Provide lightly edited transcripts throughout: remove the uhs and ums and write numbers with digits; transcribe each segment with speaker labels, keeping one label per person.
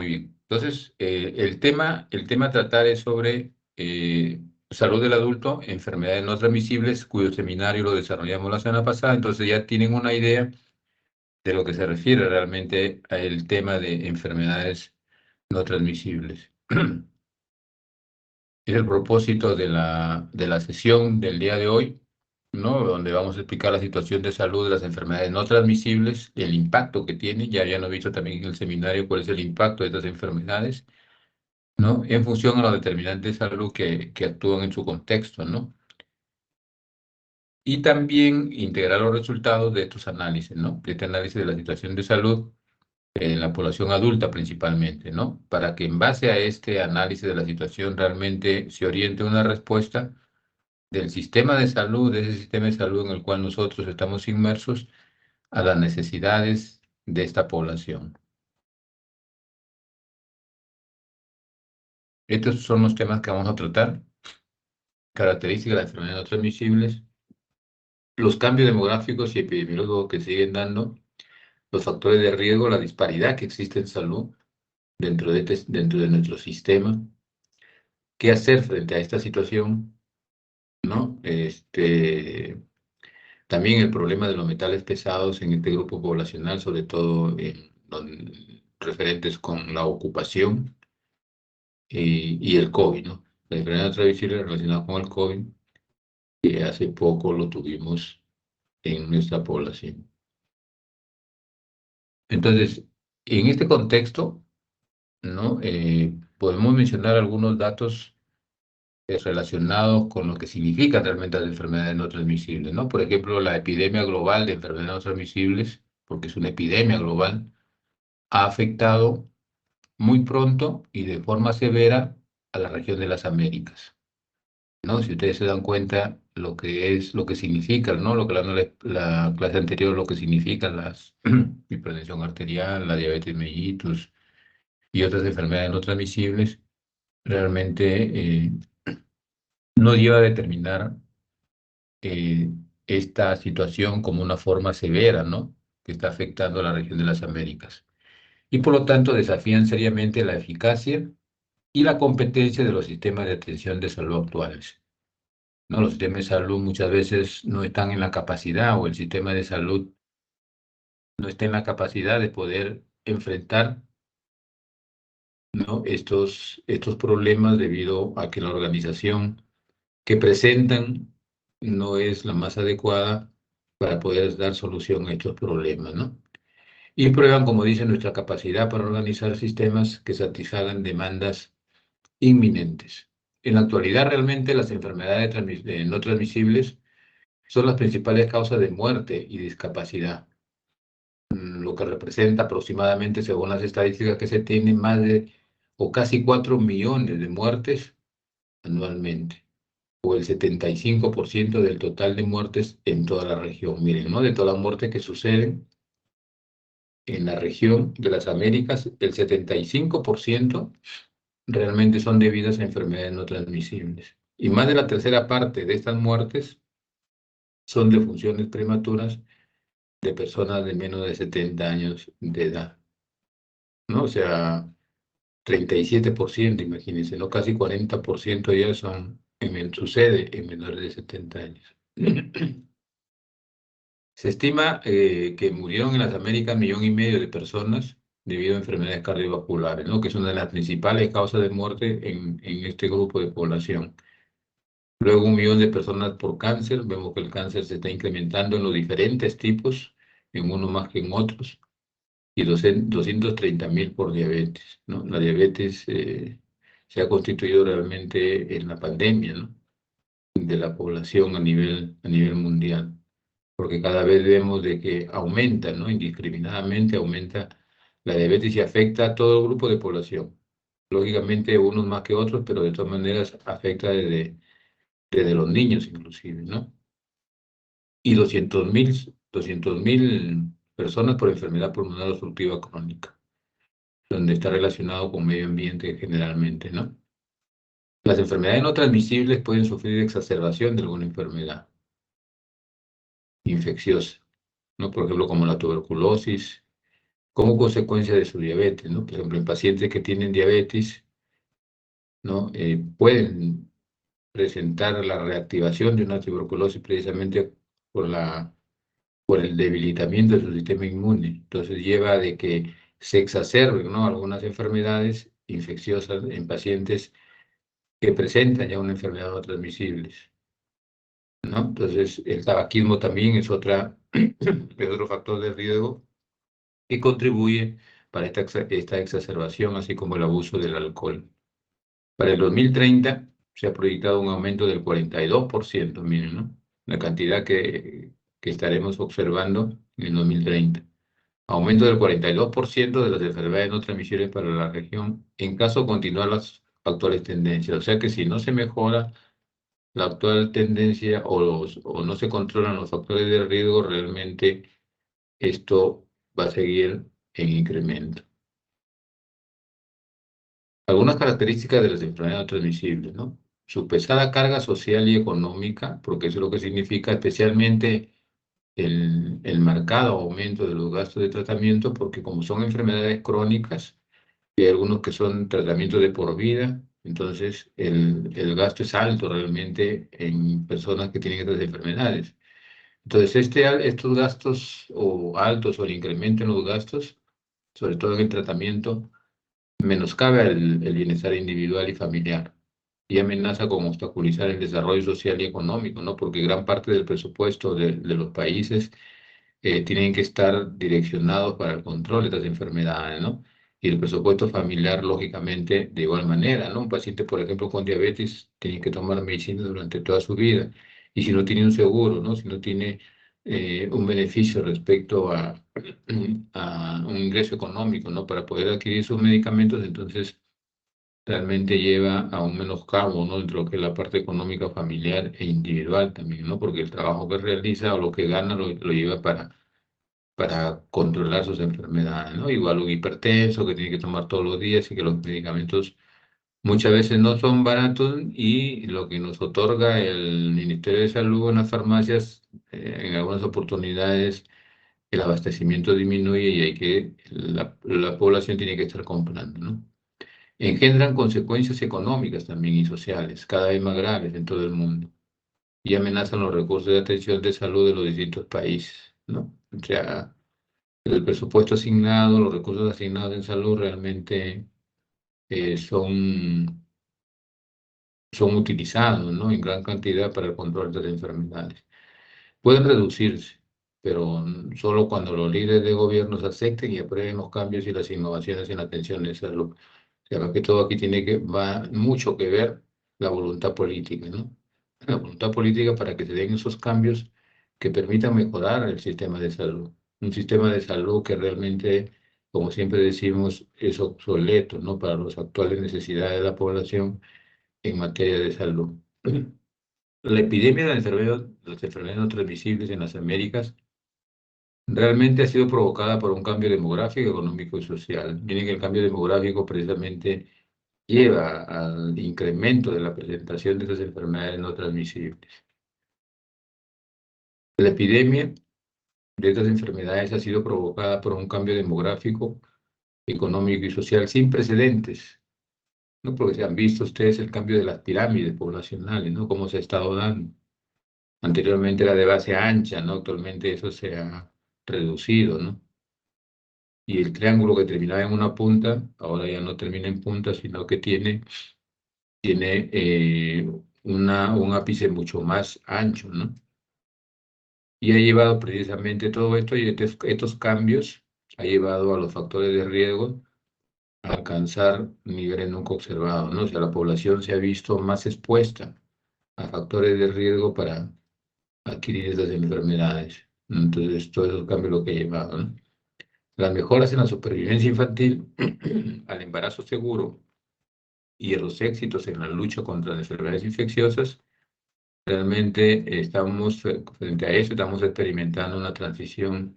Speaker 1: muy bien. Entonces, el tema a tratar es sobre salud del adulto, enfermedades no transmisibles, cuyo seminario lo desarrollamos la semana pasada. Entonces ya tienen una idea de lo que se refiere realmente al tema de enfermedades no transmisibles. Es el propósito de la sesión del día de hoy, ¿no? Donde vamos a explicar la situación de salud de las enfermedades no transmisibles, el impacto que tiene. Ya habíamos visto también en el seminario cuál es el impacto de estas enfermedades, ¿no? En función a los determinantes de salud que actúan en su contexto, ¿no? Y también integrar los resultados de estos análisis, ¿no? De este análisis de la situación de salud en la población adulta principalmente, ¿no? Para que en base a este análisis de la situación realmente se oriente una respuesta del sistema de salud, de ese sistema de salud en el cual nosotros estamos inmersos, a las necesidades de esta población. Estos son los temas que vamos a tratar: características de las enfermedades no transmisibles, los cambios demográficos y epidemiológicos que siguen dando, los factores de riesgo, la disparidad que existe en salud dentro de nuestro sistema, qué hacer frente a esta situación, ¿no? También el problema de los metales pesados en este grupo poblacional, sobre todo referentes con la ocupación y el COVID, ¿no? La enfermedad transmisible relacionada con el COVID, que hace poco lo tuvimos en nuestra población. Entonces, en este contexto, ¿no? Podemos mencionar algunos datos relacionados con lo que significan realmente las enfermedades no transmisibles, ¿no? Por ejemplo, la epidemia global de enfermedades no transmisibles, porque es una epidemia global, ha afectado muy pronto y de forma severa a la región de las Américas, ¿no? Si ustedes se dan cuenta lo que significa, ¿no? Lo que la clase anterior, lo que significan las hipertensión arterial, la diabetes mellitus y otras enfermedades no transmisibles, realmente nos lleva a determinar esta situación como una forma severa, ¿no? Que está afectando a la región de las Américas. Y por lo tanto desafían seriamente la eficacia y la competencia de los sistemas de atención de salud actuales, ¿no? Los sistemas de salud muchas veces no están en la capacidad, o el sistema de salud no está en la capacidad de poder enfrentar, ¿no? estos problemas, debido a que la organización que presentan no es la más adecuada para poder dar solución a estos problemas, ¿no? Y prueban, como dice, nuestra capacidad para organizar sistemas que satisfagan demandas inminentes. En la actualidad, realmente las enfermedades no transmisibles son las principales causas de muerte y discapacidad, lo que representa aproximadamente, según las estadísticas que se tienen, más de o casi 4 millones de muertes anualmente, o el 75% del total de muertes en toda la región. Miren, ¿no? De todas las muertes que suceden en la región de las Américas, el 75% realmente son debidas a enfermedades no transmisibles. Y más de la tercera parte de estas muertes son de defunciones prematuras de personas de menos de 70 años de edad, ¿no? O sea, 37%, imagínense, ¿no? Casi 40% ya sucede en menores de 70 años. Se estima que murieron en las Américas 1,5 millones de personas debido a enfermedades cardiovasculares, ¿no? Que es una de las principales causas de muerte en este grupo de población. Luego 1 millón de personas por cáncer. Vemos que el cáncer se está incrementando en los diferentes tipos, en unos más que en otros. Y 230,000 por diabetes, ¿no? La diabetes se ha constituido realmente en la pandemia, ¿no? De la población a nivel mundial, porque cada vez vemos de que aumenta, ¿no? Indiscriminadamente aumenta la diabetes y afecta a todo el grupo de población. Lógicamente unos más que otros, pero de todas maneras afecta desde los niños inclusive, ¿no? Y 200,000 personas por enfermedad pulmonar obstructiva crónica, donde está relacionado con medio ambiente generalmente, ¿no? Las enfermedades no transmisibles pueden sufrir exacerbación de alguna enfermedad infecciosa, ¿no? Por ejemplo, como la tuberculosis, como consecuencia de su diabetes, ¿no? Por ejemplo, en pacientes que tienen diabetes, ¿no? Pueden presentar la reactivación de una tuberculosis precisamente por por el debilitamiento de su sistema inmune. Entonces lleva de que se exacerben, ¿no?, algunas enfermedades infecciosas en pacientes que presentan ya una enfermedad no transmisibles, ¿no? Entonces el tabaquismo también es es otro factor de riesgo que contribuye para esta exacerbación, así como el abuso del alcohol. Para el 2030 se ha proyectado un aumento del 42%, miren, ¿no? La cantidad que estaremos observando en el 2030. Aumento del 42% de las enfermedades no transmisibles para la región en caso de continuar las actuales tendencias. O sea que si no se mejora la actual tendencia o no se controlan los factores de riesgo, realmente esto va a seguir en incremento. Algunas características de las enfermedades no transmisibles, ¿no? Su pesada carga social y económica, porque eso es lo que significa especialmente el marcado aumento de los gastos de tratamiento, porque como son enfermedades crónicas, y hay algunos que son tratamientos de por vida, entonces el gasto es alto realmente en personas que tienen estas enfermedades. Entonces, estos gastos o altos o el incremento en los gastos, sobre todo en el tratamiento, menoscabe el bienestar individual y familiar y amenaza con obstaculizar el desarrollo social y económico, ¿no? Porque gran parte del presupuesto de los países tienen que estar direccionados para el control de estas enfermedades, ¿no? Y el presupuesto familiar, lógicamente, de igual manera, ¿no? Un paciente, por ejemplo, con diabetes tiene que tomar medicina durante toda su vida. Y si no tiene un seguro, ¿no? Si no tiene un beneficio respecto a un ingreso económico, ¿no? Para poder adquirir sus medicamentos, entonces realmente lleva a un menoscabo, ¿no?, dentro de lo que es la parte económica familiar e individual también, ¿no? Porque el trabajo que realiza o lo que gana lo lleva para controlar sus enfermedades, ¿no? Igual un hipertenso que tiene que tomar todos los días y que los medicamentos muchas veces no son baratos y lo que nos otorga el Ministerio de Salud en las farmacias, en algunas oportunidades el abastecimiento disminuye y la población tiene que estar comprando, ¿no? Engendran consecuencias económicas también y sociales, cada vez más graves en todo el mundo, y amenazan los recursos de atención de salud de los distintos países, ¿no? O sea, el presupuesto asignado, los recursos asignados en salud realmente son utilizados, ¿no?, en gran cantidad para el control de las enfermedades. Pueden reducirse, pero solo cuando los líderes de gobiernos acepten y aprueben los cambios y las innovaciones en la atención de salud. O sea, que todo aquí va mucho que ver la voluntad política, ¿no? La voluntad política para que se den esos cambios que permitan mejorar el sistema de salud. Un sistema de salud que realmente, como siempre decimos, es obsoleto, ¿no?, para las actuales necesidades de la población en materia de salud. La epidemia de las enfermedades no transmisibles en las Américas realmente ha sido provocada por un cambio demográfico, económico y social. Miren que el cambio demográfico precisamente lleva al incremento de la presentación de estas enfermedades no transmisibles. La epidemia de estas enfermedades ha sido provocada por un cambio demográfico, económico y social sin precedentes, ¿no? Porque se han visto ustedes el cambio de las pirámides poblacionales, ¿no?, cómo se ha estado dando. Anteriormente era de base ancha, ¿no? Actualmente eso se ha reducido, ¿no? Y el triángulo que terminaba en una punta, ahora ya no termina en punta, sino que tiene un ápice mucho más ancho, ¿no? Y ha llevado precisamente todo esto y estos cambios ha llevado a los factores de riesgo a alcanzar niveles nunca observados, ¿no? O sea, la población se ha visto más expuesta a factores de riesgo para adquirir estas enfermedades. Entonces, todos esos cambios lo que ha llevado, ¿no? Las mejoras en la supervivencia infantil, al embarazo seguro y a los éxitos en la lucha contra las enfermedades infecciosas, realmente estamos, frente a eso, estamos experimentando una transición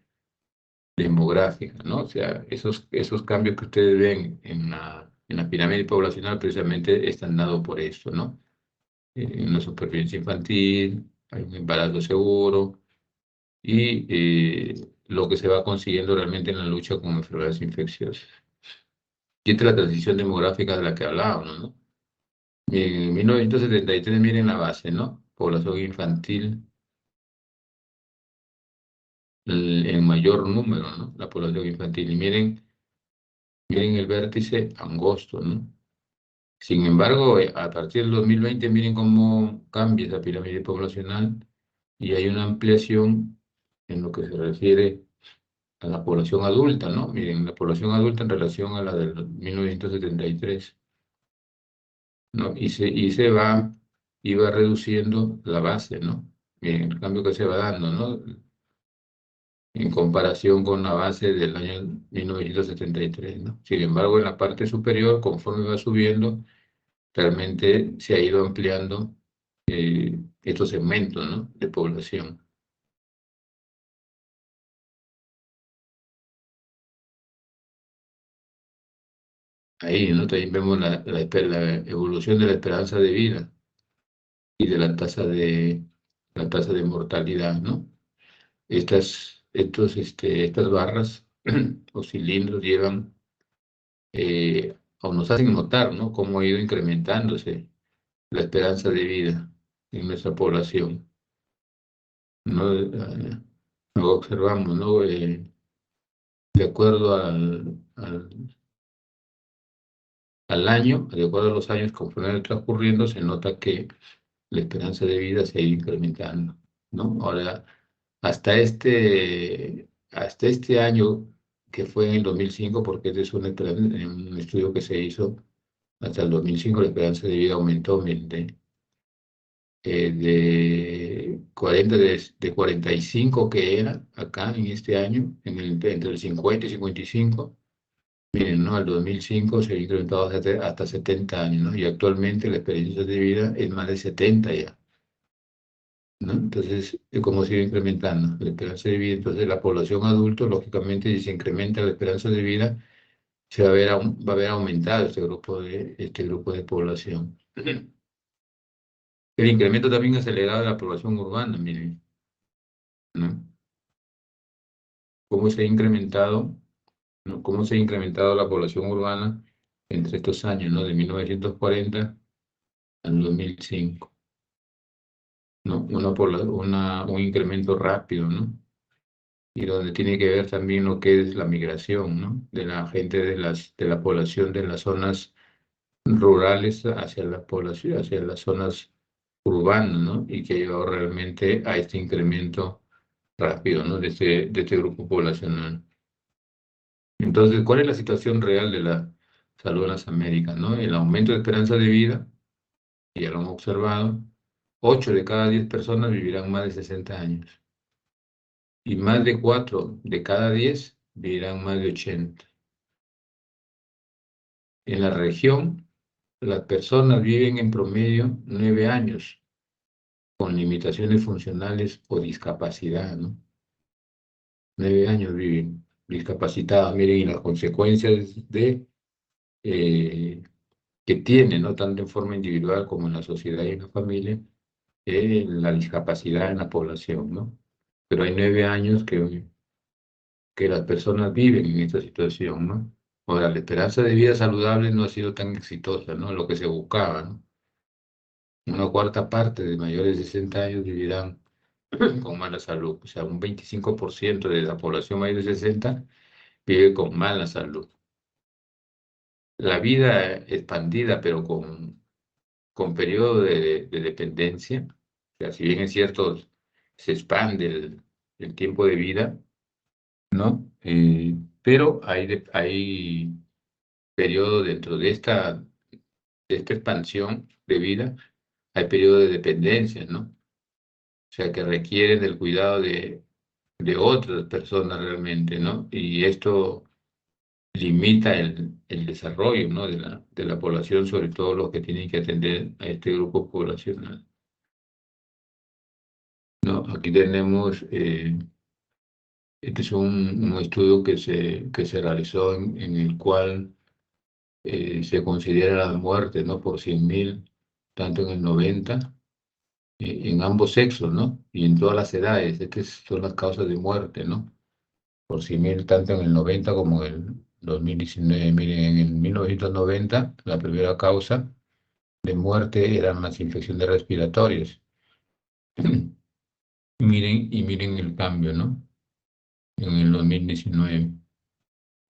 Speaker 1: demográfica, ¿no? O sea, esos cambios que ustedes ven en la pirámide poblacional precisamente están dados por esto, ¿no? Una supervivencia infantil, hay un embarazo seguro y lo que se va consiguiendo realmente en la lucha con enfermedades infecciosas. Y esta es la transición demográfica de la que hablábamos, ¿no? En 1973, miren la base, ¿no? Población infantil en mayor número, ¿no? La población infantil. Y miren el vértice angosto, ¿no? Sin embargo, a partir del 2020, miren cómo cambia esa pirámide poblacional y hay una ampliación en lo que se refiere a la población adulta, ¿no? Miren, la población adulta en relación a la del 1973, ¿no? Y se va reduciendo la base, ¿no? Miren, el cambio que se va dando, ¿no? En comparación con la base del año 1973, ¿no? Sin embargo, en la parte superior, conforme va subiendo, realmente se ha ido ampliando estos segmentos, ¿no? De población. Ahí, ¿no? También vemos la evolución de la esperanza de vida y de la tasa de mortalidad, ¿no? Estas barras o cilindros llevan o nos hacen notar, ¿no? Cómo ha ido incrementándose la esperanza de vida en nuestra población, ¿no? Lo observamos, ¿no? De acuerdo al año, de acuerdo a los años conforme van transcurriendo, se nota que la esperanza de vida se ha ido incrementando, ¿no? Ahora, hasta este año, que fue en el 2005, porque este es un estudio que se hizo, hasta el 2005 la esperanza de vida aumentó de 45 que era acá en este año, entre el 50 y 55. Miren, ¿no? Al 2005 se ha incrementado hasta 70 años, ¿no? Y actualmente la esperanza de vida es más de 70 ya, ¿no? Entonces, ¿cómo se va incrementando la esperanza de vida? Entonces, la población adulta, lógicamente, si se incrementa la esperanza de vida, va a haber aumentado este grupo de población. El incremento también acelerado de la población urbana, miren, ¿no? Cómo se ha incrementado, ¿no? Cómo se ha incrementado la población urbana entre estos años, ¿no? De 1940 al 2005, ¿no? Un incremento rápido, ¿no? Y donde tiene que ver también lo que es la migración, ¿no? De la gente de la población de las zonas rurales hacia la población, hacia las zonas urbanas, ¿no? Y que ha llevado realmente a este incremento rápido, ¿no? De este grupo poblacional. Entonces, ¿cuál es la situación real de la salud en las Américas, ¿no? El aumento de esperanza de vida, y ya lo hemos observado, 8 de cada 10 personas vivirán más de 60 años y más de 4 de cada 10 vivirán más de 80. En la región, las personas viven en promedio 9 años con limitaciones funcionales o discapacidad, ¿no? 9 años viven discapacitados, miren, y las consecuencias eh, que tiene, ¿no? Tanto en forma individual como en la sociedad y en la familia, la discapacidad en la población, ¿no? Pero hay 9 años que las personas viven en esta situación, ¿no? Ahora, la esperanza de vida saludable no ha sido tan exitosa, ¿no? Lo que se buscaba, ¿no? Una cuarta parte de mayores de 60 años vivirán con mala salud, o sea, un 25% de la población mayor de 60 vive con mala salud. La vida expandida, pero con periodo de dependencia, o sea, si bien es cierto, se expande el tiempo de vida, ¿no? Pero hay periodo dentro de esta expansión de vida, hay periodo de dependencia, ¿no? O sea, que requieren del cuidado de otras personas realmente, ¿no? Y esto limita el desarrollo, ¿no? de la población, sobre todo los que tienen que atender a este grupo poblacional, ¿no? Aquí tenemos, este es un estudio que se realizó en el cual se considera la muerte, ¿no? Por 100.000, tanto en el 90, en ambos sexos, ¿no? Y en todas las edades. Estas son las causas de muerte, ¿no? por 100.000, tanto en el 90 como en el 2019. Miren, en el 1990, la primera causa de muerte eran las infecciones respiratorias. Miren el cambio, ¿no? En el 2019.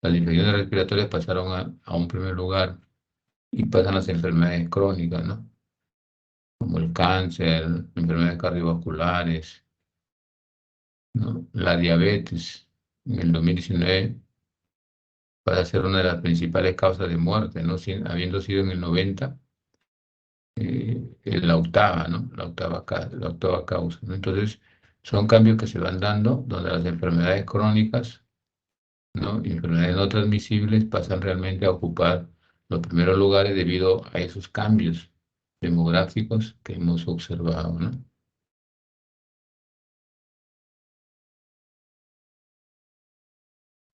Speaker 1: Las infecciones respiratorias pasaron a un primer lugar y pasan las enfermedades crónicas, ¿no? Como el cáncer, enfermedades cardiovasculares, ¿no? La diabetes en el 2019 pasa a ser una de las principales causas de muerte, ¿no? Habiendo sido en el 90 la octava, ¿no? La octava causa, ¿no? Entonces, son cambios que se van dando donde las enfermedades crónicas, ¿no? Y enfermedades no transmisibles pasan realmente a ocupar los primeros lugares debido a esos cambios demográficos que hemos observado, ¿no?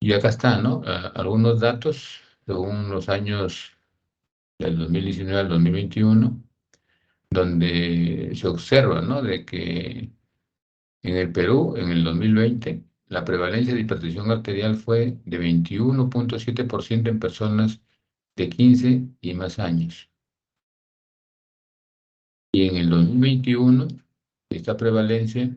Speaker 1: Y acá están, ¿no? Algunos datos según los años del 2019 al 2021, donde se observa, ¿no? De que en el Perú, en el 2020, la prevalencia de hipertensión arterial fue de 21,7% en personas de 15 y más años. Y en el 2021, esta prevalencia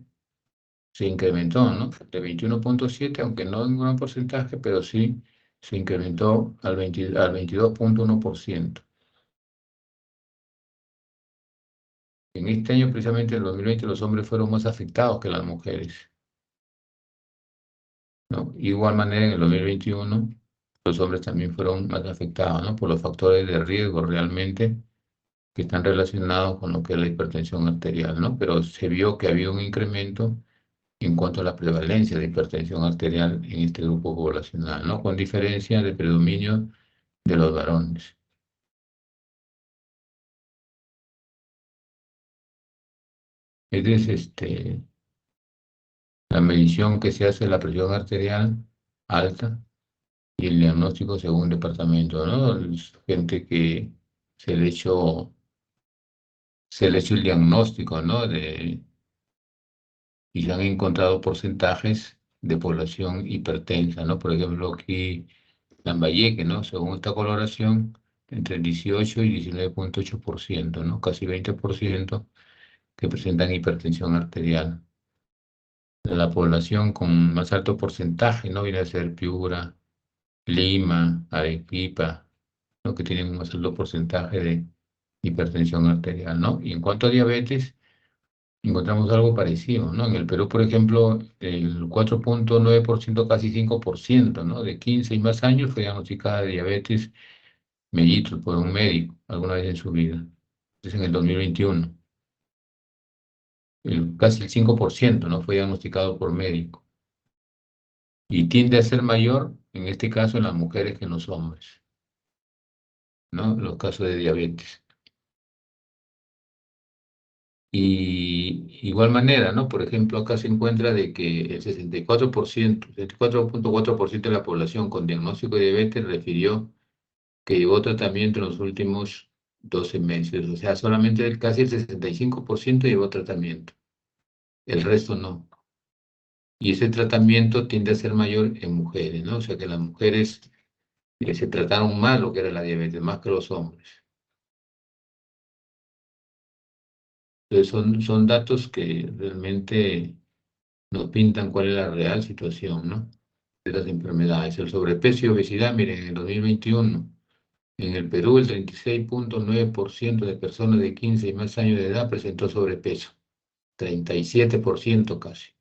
Speaker 1: se incrementó, ¿no? De 21,7, aunque no en un gran porcentaje, pero sí se incrementó al 22,1%. En este año, precisamente en el 2020, los hombres fueron más afectados que las mujeres, ¿no? Igual manera, en el 2021, los hombres también fueron más afectados, ¿no? Por los factores de riesgo realmente que están relacionados con lo que es la hipertensión arterial, ¿no? Pero se vio que había un incremento en cuanto a la prevalencia de hipertensión arterial en este grupo poblacional, ¿no? Con diferencia de predominio de los varones. Esta es la medición que se hace de la presión arterial alta y el diagnóstico según departamento, ¿no? Es gente que se le echó, se le echó el diagnóstico, ¿no? Y se han encontrado porcentajes de población hipertensa, ¿no? Por ejemplo, aquí Lambayeque, ¿no? Según esta coloración, entre el 18 y 19,8%, ¿no? Casi 20% que presentan hipertensión arterial. La población con más alto porcentaje, ¿no? Viene a ser Piura, Lima, Arequipa, ¿no? Que tienen un más alto porcentaje de hipertensión arterial, ¿no? Y en cuanto a diabetes, encontramos algo parecido, ¿no? En el Perú, por ejemplo, el 4,9%, casi 5%, ¿no? De 15 y más años fue diagnosticada de diabetes mellitus por un médico alguna vez en su vida. Es en el 2021. Casi el 5%, ¿no? Fue diagnosticado por médico. Y tiende a ser mayor, en este caso, en las mujeres que en los hombres, ¿no? Los casos de diabetes. Y igual manera, ¿no? Por ejemplo, acá se encuentra de que el 64%, 64,4% de la población con diagnóstico de diabetes refirió que llevó tratamiento en los últimos 12 meses. O sea, solamente casi el 65% llevó tratamiento, el resto no. Y ese tratamiento tiende a ser mayor en mujeres, ¿no? O sea, que las mujeres se trataron más lo que era la diabetes, más que los hombres. Entonces, son datos que realmente nos pintan cuál es la real situación, ¿no? De las enfermedades. El sobrepeso y obesidad, miren, en el 2021, en el Perú, el 36,9% de personas de 15 y más años de edad presentó sobrepeso, 37% casi.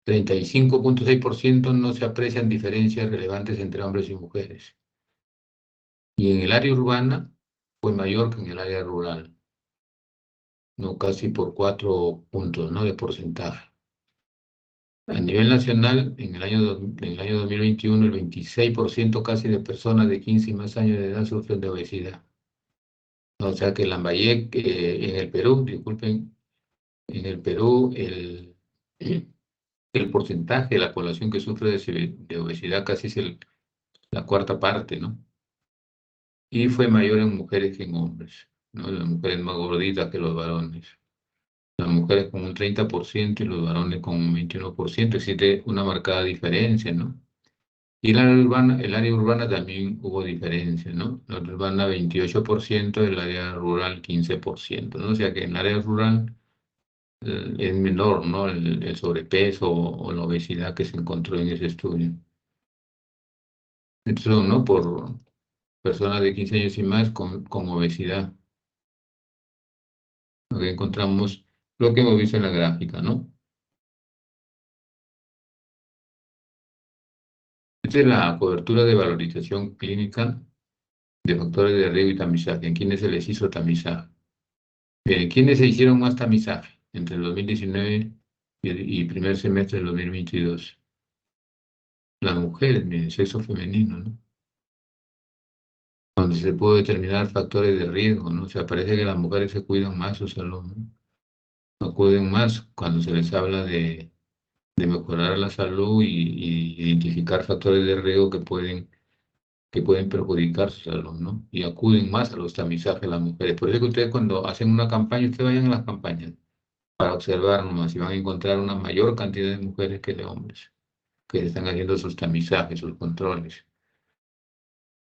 Speaker 1: 35,6% no se aprecian diferencias relevantes entre hombres y mujeres. Y en el área urbana fue mayor que en el área rural, no casi por 4 puntos, ¿no? De porcentaje. A nivel nacional, en el año 2021, el 26% casi de personas de 15 y más años de edad sufren de obesidad. O sea que Lambayeque, en el Perú, disculpen, en el Perú el porcentaje de la población que sufre de obesidad casi es la cuarta parte, ¿no? Y fue mayor en mujeres que en hombres, ¿no? Las mujeres más gorditas que los varones. Las mujeres con un 30% y los varones con un 21%. Existe una marcada diferencia, ¿no? Y el área urbana también hubo diferencia, ¿no? La urbana 28%, el área rural 15%, ¿no? O sea que en el área rural es menor, ¿no? El sobrepeso o la obesidad que se encontró en ese estudio. Entonces, ¿no? Por personas de 15 años y más con obesidad. Lo que encontramos, lo que hemos visto en la gráfica, ¿no? Esta es la cobertura de valorización clínica de factores de riesgo y tamizaje. ¿En quiénes se les hizo tamizaje? Bien, ¿quiénes se hicieron más tamizaje entre el 2019 y primer semestre del 2022? Las mujeres, miren, sexo femenino, ¿no? Donde se pudo determinar factores de riesgo, ¿no? O sea, parece que las mujeres se cuidan más su salud, ¿no? Acuden más cuando se les habla de mejorar la salud y identificar factores de riesgo que pueden perjudicar su salud, ¿no? Y acuden más a los tamizajes las mujeres. Por eso que ustedes cuando hacen una campaña, ustedes vayan a las campañas para observar nomás y van a encontrar una mayor cantidad de mujeres que de hombres que están haciendo sus tamizajes, sus controles.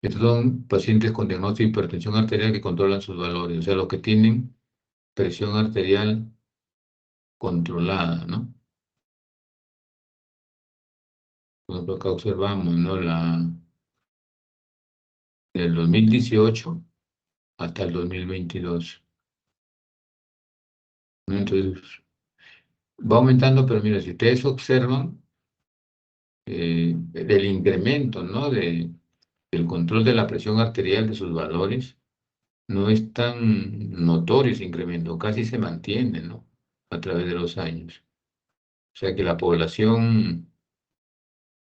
Speaker 1: Estos son pacientes con diagnóstico de hipertensión arterial que controlan sus valores, o sea, los que tienen presión arterial controlada, ¿no? Por ejemplo, acá observamos, ¿no? Del 2018 hasta el 2022, ¿no? Entonces, va aumentando, pero mira, si ustedes observan el incremento, ¿no? Del control de la presión arterial de sus valores, no es tan notorio ese incremento, casi se mantiene, ¿no? A través de los años. O sea que la población,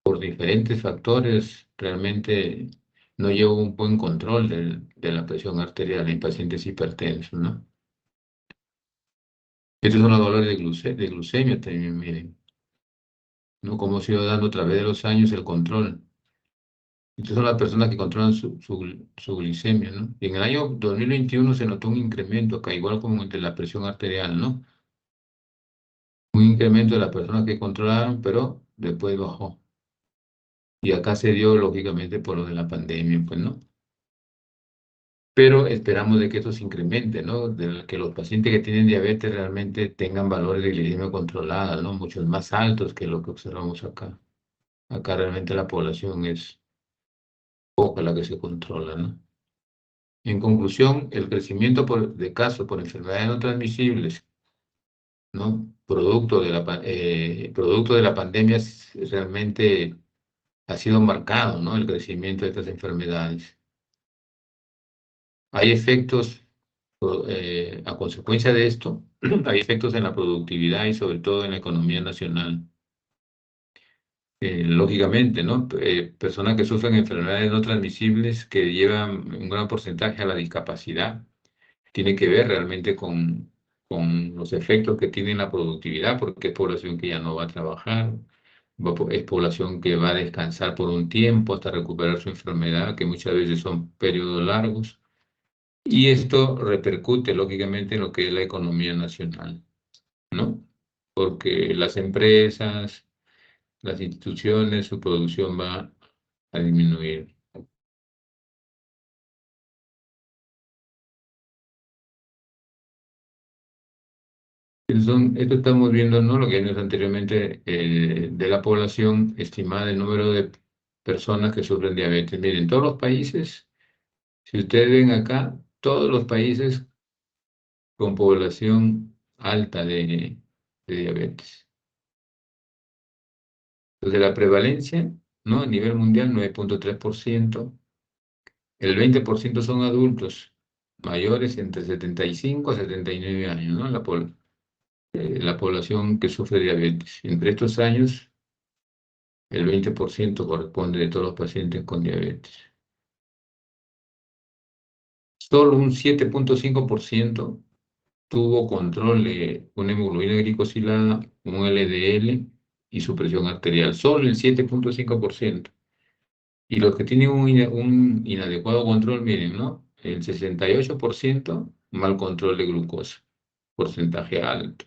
Speaker 1: por diferentes factores, realmente no lleva un buen control de la presión arterial en pacientes hipertensos, ¿no? Estos son los valores de glucemia también, miren, ¿no? Cómo se ha dando a través de los años el control. Estas son las personas que controlan su glicemia, ¿no? Y en el año 2021 se notó un incremento acá, igual como entre la presión arterial, ¿no? Un incremento de las personas que controlaron, pero después bajó. Y acá se dio, lógicamente, por lo de la pandemia, pues, ¿no? Pero esperamos de que esto se incremente, ¿no? De que los pacientes que tienen diabetes realmente tengan valores de glicemia controlada, ¿no? Muchos más altos que lo que observamos acá. Acá realmente la población es poca la que se controla, ¿no? En conclusión, el crecimiento de casos por enfermedades no transmisibles, ¿no? Producto de la pandemia realmente ha sido marcado, ¿no? El crecimiento de estas enfermedades. Hay efectos, a consecuencia de esto, hay efectos en la productividad y sobre todo en la economía nacional. Lógicamente, ¿no? Personas que sufren enfermedades no transmisibles que llevan un gran porcentaje a la discapacidad, tiene que ver realmente con los efectos que tiene en la productividad, porque es población que ya no va a trabajar, es población que va a descansar por un tiempo hasta recuperar su enfermedad, que muchas veces son periodos largos. Y esto repercute lógicamente en lo que es la economía nacional, ¿no? Porque las empresas, las instituciones, su producción va a disminuir. Esto estamos viendo, ¿no? Lo que vimos anteriormente de la población estimada, el número de personas que sufren diabetes. Miren, todos los países, si ustedes ven acá, todos los países con población alta de diabetes. Entonces, la prevalencia, ¿no? A nivel mundial, 9,3%. El 20% son adultos mayores entre 75 a 79 años, ¿no? La población que sufre diabetes. Entre estos años, el 20% corresponde de todos los pacientes con diabetes. Solo un 7,5% tuvo control de una hemoglobina glicosilada, un LDL y su presión arterial. Solo el 7,5%. Y los que tienen un inadecuado control, miren, ¿no? El 68% mal control de glucosa. porcentaje alto.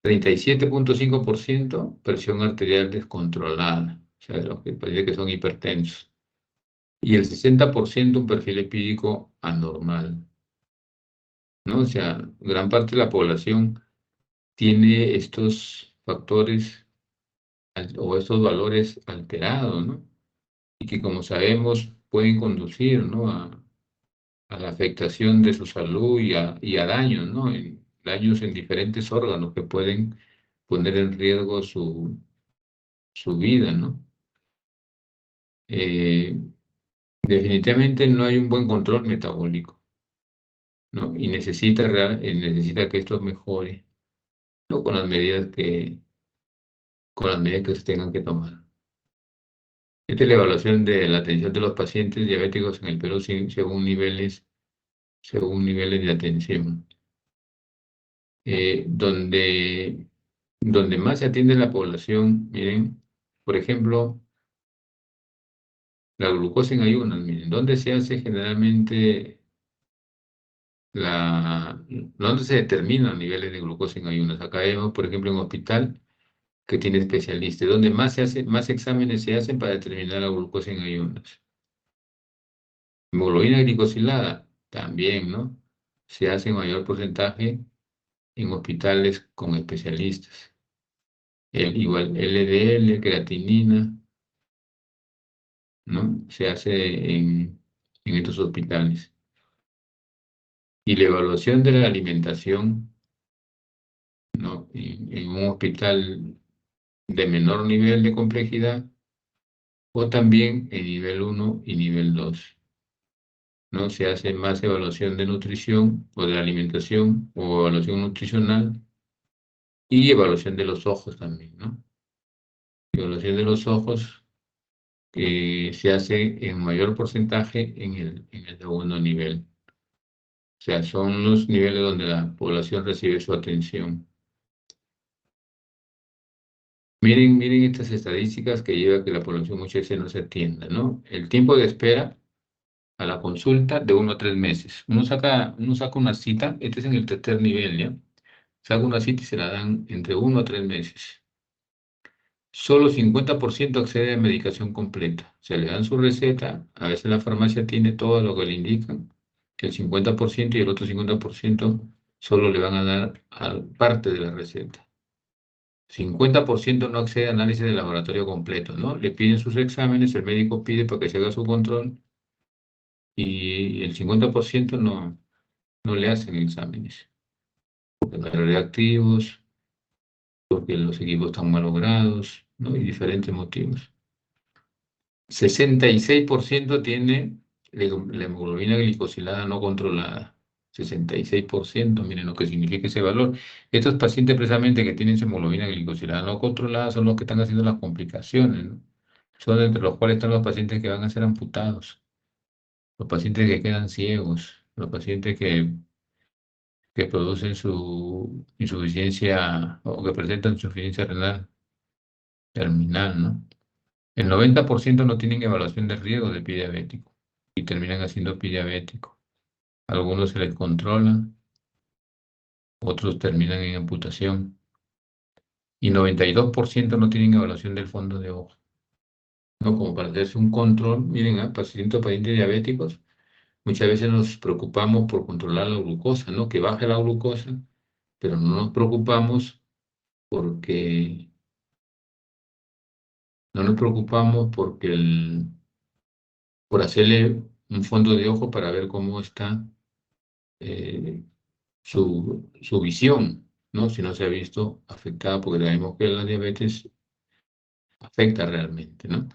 Speaker 1: 37,5% presión arterial descontrolada, o sea, los que parece que son hipertensos. Y el 60% un perfil lipídico anormal, ¿no? O sea, gran parte de la población tiene estos factores o estos valores alterados, ¿no? Y que, como sabemos, pueden conducir, ¿no? a la afectación de su salud y a daños, ¿no? Daños en diferentes órganos que pueden poner en riesgo su vida, ¿no? Eh, Definitivamente no hay un buen control metabólico, ¿no? Y necesita que esto mejore, ¿no? Con las medidas que se tengan que tomar. Esta es la evaluación de la atención de los pacientes diabéticos en el Perú según niveles de atención. Donde más se atiende la población, miren, por ejemplo, la glucosa en ayunas, miren, ¿dónde se hace generalmente dónde se determinan los niveles de glucosa en ayunas? Acá vemos, por ejemplo, en un hospital que tiene especialistas, donde más exámenes se hacen para determinar la glucosa en ayunas. Hemoglobina glicosilada, también, ¿no? Se hace en mayor porcentaje en hospitales con especialistas. Igual LDL, creatinina, ¿no? Se hace en estos hospitales. Y la evaluación de la alimentación, ¿no? En un hospital de menor nivel de complejidad o también en nivel 1 y nivel 2, ¿no? Se hace más evaluación de nutrición o de la alimentación o evaluación nutricional y evaluación de los ojos también, ¿no? Evaluación de los ojos que se hace en mayor porcentaje en el segundo nivel. O sea, son los niveles donde la población recibe su atención. Miren estas estadísticas que lleva a que la población muchas veces no se atienda, ¿no? El tiempo de espera a la consulta de 1 a 3 meses. Uno saca una cita, este es en el tercer nivel, ¿ya? Saca una cita y se la dan entre 1 a 3 meses. Solo 50% accede a medicación completa. Se le dan su receta, a veces la farmacia tiene todo lo que le indican, el 50% y el otro 50% solo le van a dar parte de la receta. 50% no accede a análisis de laboratorio completo, ¿no? Le piden sus exámenes, el médico pide para que se haga su control y el 50% no le hacen exámenes, porque no hay reactivos, porque los equipos están malogrados, ¿no? Y diferentes motivos. 66% tiene la hemoglobina glicosilada no controlada. 66%, miren lo que significa ese valor. Estos pacientes precisamente que tienen hemoglobina glicosilada no controlada son los que están haciendo las complicaciones, ¿no? Son entre los cuales están los pacientes que van a ser amputados, los pacientes que quedan ciegos, los pacientes que producen su insuficiencia o que presentan insuficiencia renal terminal, ¿no? El 90% no tienen evaluación de riesgo de pie diabético y terminan haciendo pie diabético. Algunos se les controla, otros terminan en amputación. Y 92% no tienen evaluación del fondo de ojo, ¿no? Como para hacerse un control, miren, a pacientes diabéticos, muchas veces nos preocupamos por controlar la glucosa, ¿no? Que baje la glucosa, pero no nos preocupamos porque no nos preocupamos porque por hacerle un fondo de ojo para ver cómo está eh, su visión, ¿no? Si no se ha visto afectada, porque sabemos que la diabetes afecta realmente, ¿no?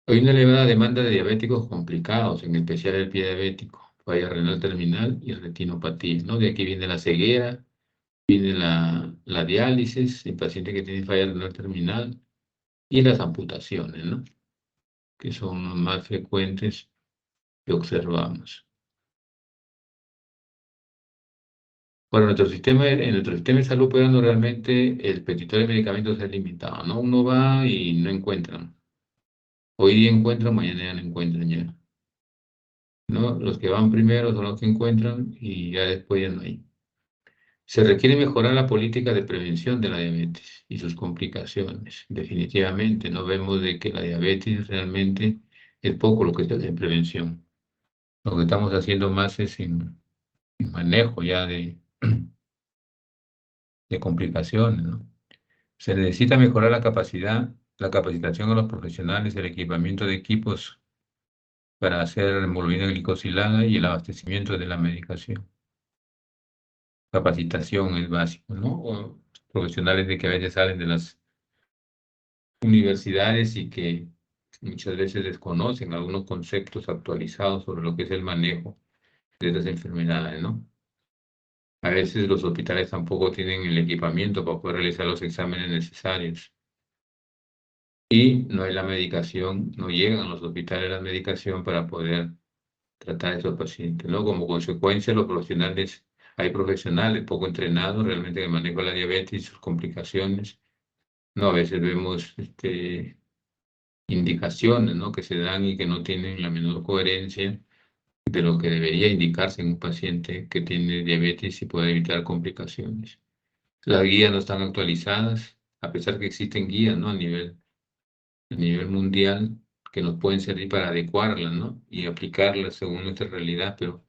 Speaker 1: Hay una elevada demanda de diabéticos complicados, en especial el pie diabético, falla renal terminal y retinopatía, ¿no? De aquí viene la ceguera, viene la diálisis, el paciente que tiene falla renal terminal y las amputaciones, ¿no? Que son los más frecuentes que observamos. Bueno, en nuestro sistema de salud peruano realmente el petitorio de medicamentos es limitado, ¿no? Uno va y no encuentran. Hoy día encuentran, mañana ya no encuentran ya, ¿no? Los que van primero son los que encuentran y ya después ya no hay. Se requiere mejorar la política de prevención de la diabetes y sus complicaciones. Definitivamente, no vemos de que la diabetes realmente es poco lo que se hace en prevención. Lo que estamos haciendo más es en manejo ya de complicaciones, ¿no? Se necesita mejorar la capacidad, la capacitación a los profesionales, el equipamiento de equipos para hacer hemoglobina glicosilada y el abastecimiento de la medicación. Capacitación es básico, ¿no? O profesionales de que a veces salen de las universidades y que muchas veces desconocen algunos conceptos actualizados sobre lo que es el manejo de estas enfermedades, ¿no? A veces los hospitales tampoco tienen el equipamiento para poder realizar los exámenes necesarios y no hay la medicación, no llegan a los hospitales la medicación para poder tratar a esos pacientes, ¿no? Como consecuencia, los profesionales, hay profesionales poco entrenados realmente en el manejo de la diabetes y sus complicaciones, ¿no? A veces vemos indicaciones, ¿no? Que se dan y que no tienen la menor coherencia de lo que debería indicarse en un paciente que tiene diabetes y puede evitar complicaciones. Las guías no están actualizadas, a pesar que existen guías, ¿no? A nivel mundial que nos pueden servir para adecuarlas, ¿no? Y aplicarlas según nuestra realidad, pero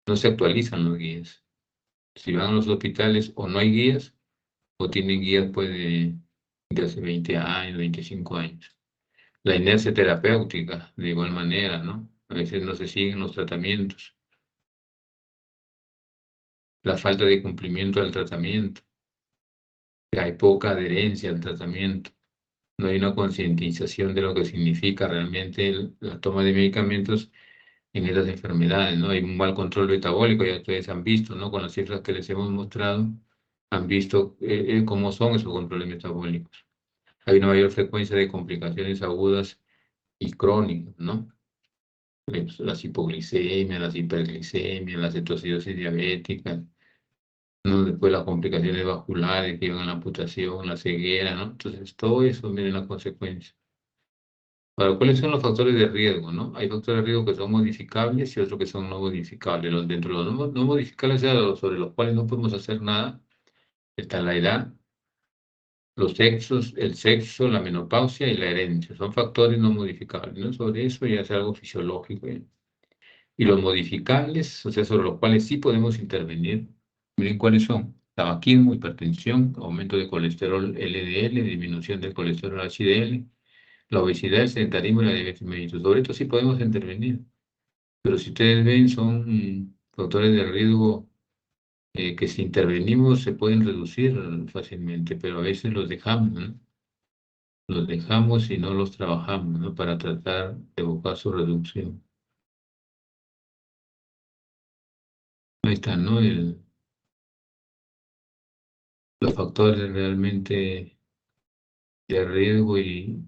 Speaker 1: no se actualizan las guías. Si van a los hospitales o no hay guías, o tienen guías pues de hace 20 años, 25 años. La inercia terapéutica, de igual manera, ¿no? A veces no se siguen los tratamientos. La falta de cumplimiento del tratamiento. Hay poca adherencia al tratamiento. No hay una concientización de lo que significa realmente la toma de medicamentos en estas enfermedades, ¿no? Hay un mal control metabólico, ya ustedes han visto, ¿no? Con las cifras que les hemos mostrado, han visto cómo son esos controles metabólicos. Hay una mayor frecuencia de complicaciones agudas y crónicas, ¿no? Las hipoglicemias, las hiperglicemias, las cetocidosis diabéticas, ¿no? Después las complicaciones vasculares que llevan a la amputación, la ceguera, ¿no? Entonces, todo eso viene la consecuencia. Ahora, ¿cuáles son los factores de riesgo, no? Hay factores de riesgo que son modificables y otros que son no modificables. Dentro de los no modificables, sobre los cuales no podemos hacer nada, está la edad, los sexos, el sexo, la menopausia y la herencia. Son factores no modificables, ¿no? Sobre eso ya es algo fisiológico. Y los modificables, o sea, sobre los cuales sí podemos intervenir, miren cuáles son. Tabaquismo, hipertensión, aumento de colesterol LDL, disminución del colesterol HDL, la obesidad, el sedentarismo y la diabetes mellitus. Sobre esto sí podemos intervenir. Pero si ustedes ven, son factores de riesgo que si intervenimos se pueden reducir fácilmente, pero a veces los dejamos, ¿no? Los dejamos y no los trabajamos, ¿no? Para tratar de buscar su reducción. Ahí está, ¿no? Los factores realmente de riesgo y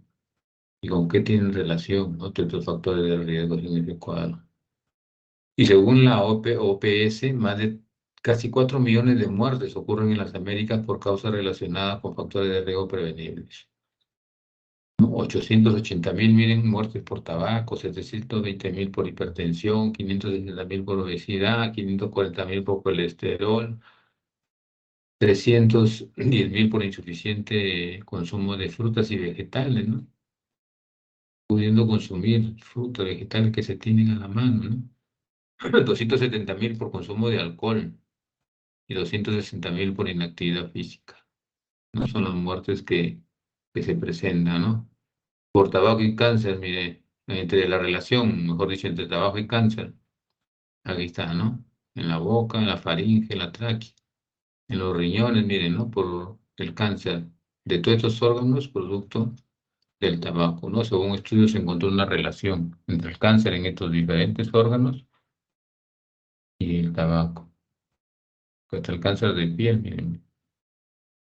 Speaker 1: con qué tienen relación, ¿no? Todos estos factores de riesgo en ese cuadro. Y según la OPS, más de casi 4 millones de muertes ocurren en las Américas por causas relacionadas con factores de riesgo prevenibles. 880.000, miren, muertes por tabaco, 720.000 por hipertensión, 560.000 por obesidad, 540.000 por colesterol, 310.000 por insuficiente consumo de frutas y vegetales, ¿no? Pudiendo consumir frutas, vegetales que se tienen a la mano, ¿no? 270.000 por consumo de alcohol y 260.000 por inactividad física, ¿no? Son las muertes que se presentan, ¿no? Por tabaco y cáncer, mire, entre la relación, mejor dicho, entre tabaco y cáncer, aquí está, ¿no? En la boca, en la faringe, en la tráquea, en los riñones, miren, ¿no? Por el cáncer de todos estos órganos, producto del tabaco, ¿no? Según estudios se encontró una relación entre el cáncer en estos diferentes órganos y el tabaco. Hasta el cáncer de piel, miren,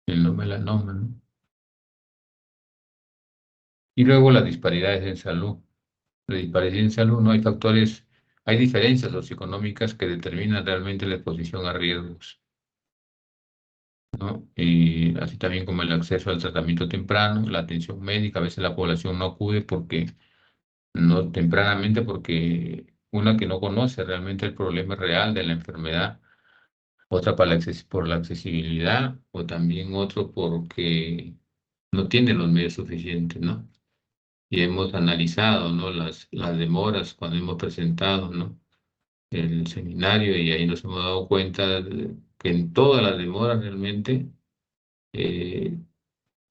Speaker 1: el no melanoma, ¿no? Y luego las disparidades en salud. La disparidad en salud, no hay factores, hay diferencias socioeconómicas que determinan realmente la exposición a riesgos, ¿no? Y así también como el acceso al tratamiento temprano, la atención médica, a veces la población no acude porque, no tempranamente porque una que no conoce realmente el problema real de la enfermedad otra por la accesibilidad o también otro porque no tiene los medios suficientes, ¿no? Y hemos analizado, ¿no? Las demoras cuando hemos presentado, ¿no? El seminario y ahí nos hemos dado cuenta que en todas las demoras realmente eh,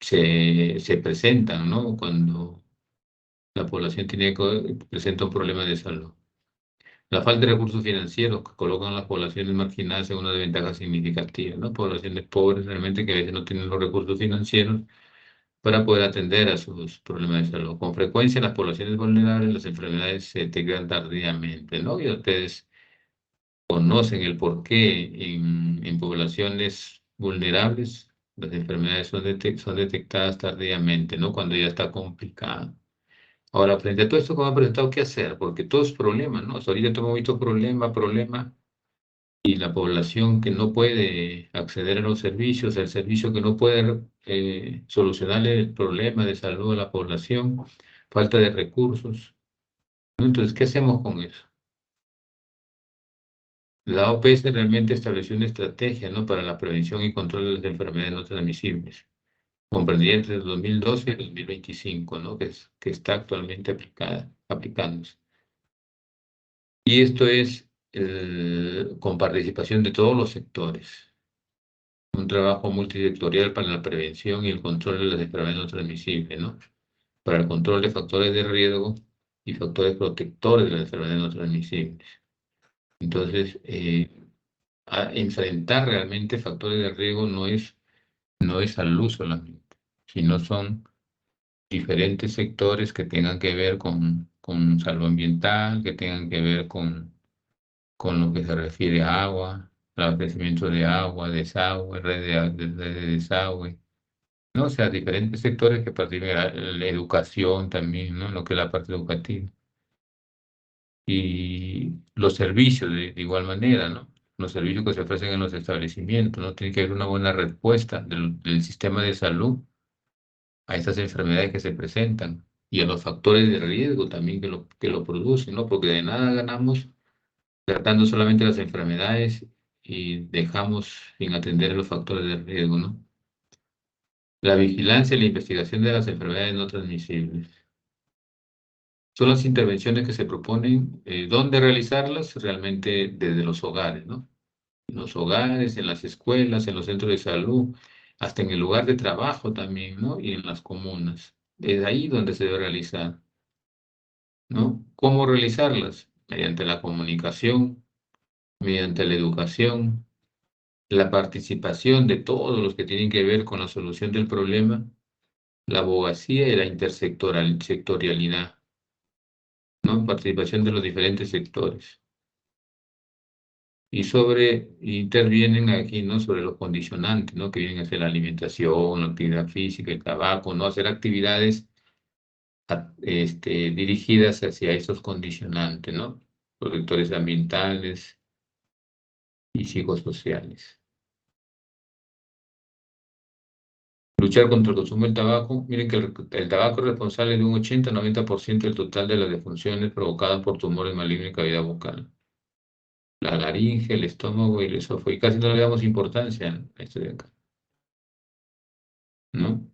Speaker 1: se presentan, ¿no? Cuando la población presenta un problema de salud. La falta de recursos financieros que colocan a las poblaciones marginadas en una desventaja significativa, ¿no? Poblaciones pobres realmente que a veces no tienen los recursos financieros para poder atender a sus problemas de salud. Con frecuencia, en las poblaciones vulnerables, las enfermedades se detectan tardíamente, ¿no? Y ustedes conocen el por qué en poblaciones vulnerables las enfermedades son detectadas tardíamente, ¿no? Cuando ya está complicada. Ahora, frente a todo esto que me han presentado, ¿qué hacer? Porque todo es problema, ¿no? Hasta ahorita hemos visto problema, y la población que no puede acceder a los servicios, el servicio que no puede solucionar el problema de salud a la población, falta de recursos, ¿no? Entonces, ¿qué hacemos con eso? La OPS realmente estableció una estrategia, ¿no? Para la prevención y control de las enfermedades no transmisibles, comprendida entre 2012 y 2025, ¿no? Que está actualmente aplicándose. Y esto es con participación de todos los sectores, un trabajo multisectorial para la prevención y el control de las enfermedades no transmisibles, ¿no? Para el control de factores de riesgo y factores protectores de las enfermedades no transmisibles. Entonces, enfrentar realmente factores de riesgo no es salud solamente, sino son diferentes sectores que tengan que ver con salud ambiental, que tengan que ver con lo que se refiere a agua, el abastecimiento de agua, desagüe, red de desagüe, ¿no? O sea, diferentes sectores que participan, la educación también, ¿no? Lo que es la parte educativa. Y los servicios de igual manera, ¿no? Los servicios que se ofrecen en los establecimientos, ¿no? Tiene que haber una buena respuesta del sistema de salud a estas enfermedades que se presentan y a los factores de riesgo también que lo producen, ¿no? Porque de nada ganamos tratando solamente las enfermedades y dejamos sin atender los factores de riesgo, ¿no? La vigilancia y la investigación de las enfermedades no transmisibles. Son las intervenciones que se proponen, ¿dónde realizarlas? Realmente desde los hogares, ¿no? En los hogares, en las escuelas, en los centros de salud, hasta en el lugar de trabajo también, ¿no? Y en las comunas. Es ahí donde se debe realizar, ¿no? ¿Cómo realizarlas? Mediante la comunicación, mediante la educación, la participación de todos los que tienen que ver con la solución del problema, la abogacía y la sectorialidad, ¿no? Participación de los diferentes sectores. Intervienen aquí, ¿no? Sobre los condicionantes, ¿no? Que vienen a ser la alimentación, la actividad física, el tabaco, ¿no? Hacer actividades dirigidas hacia esos condicionantes, ¿no? Protectores ambientales y psicosociales. Luchar contra el consumo del tabaco. Miren que el tabaco es responsable de un 80-90% del total de las defunciones provocadas por tumores malignos de cavidad bucal. La laringe, el estómago y el esófago. Y casi no le damos importancia a esto de acá, ¿no?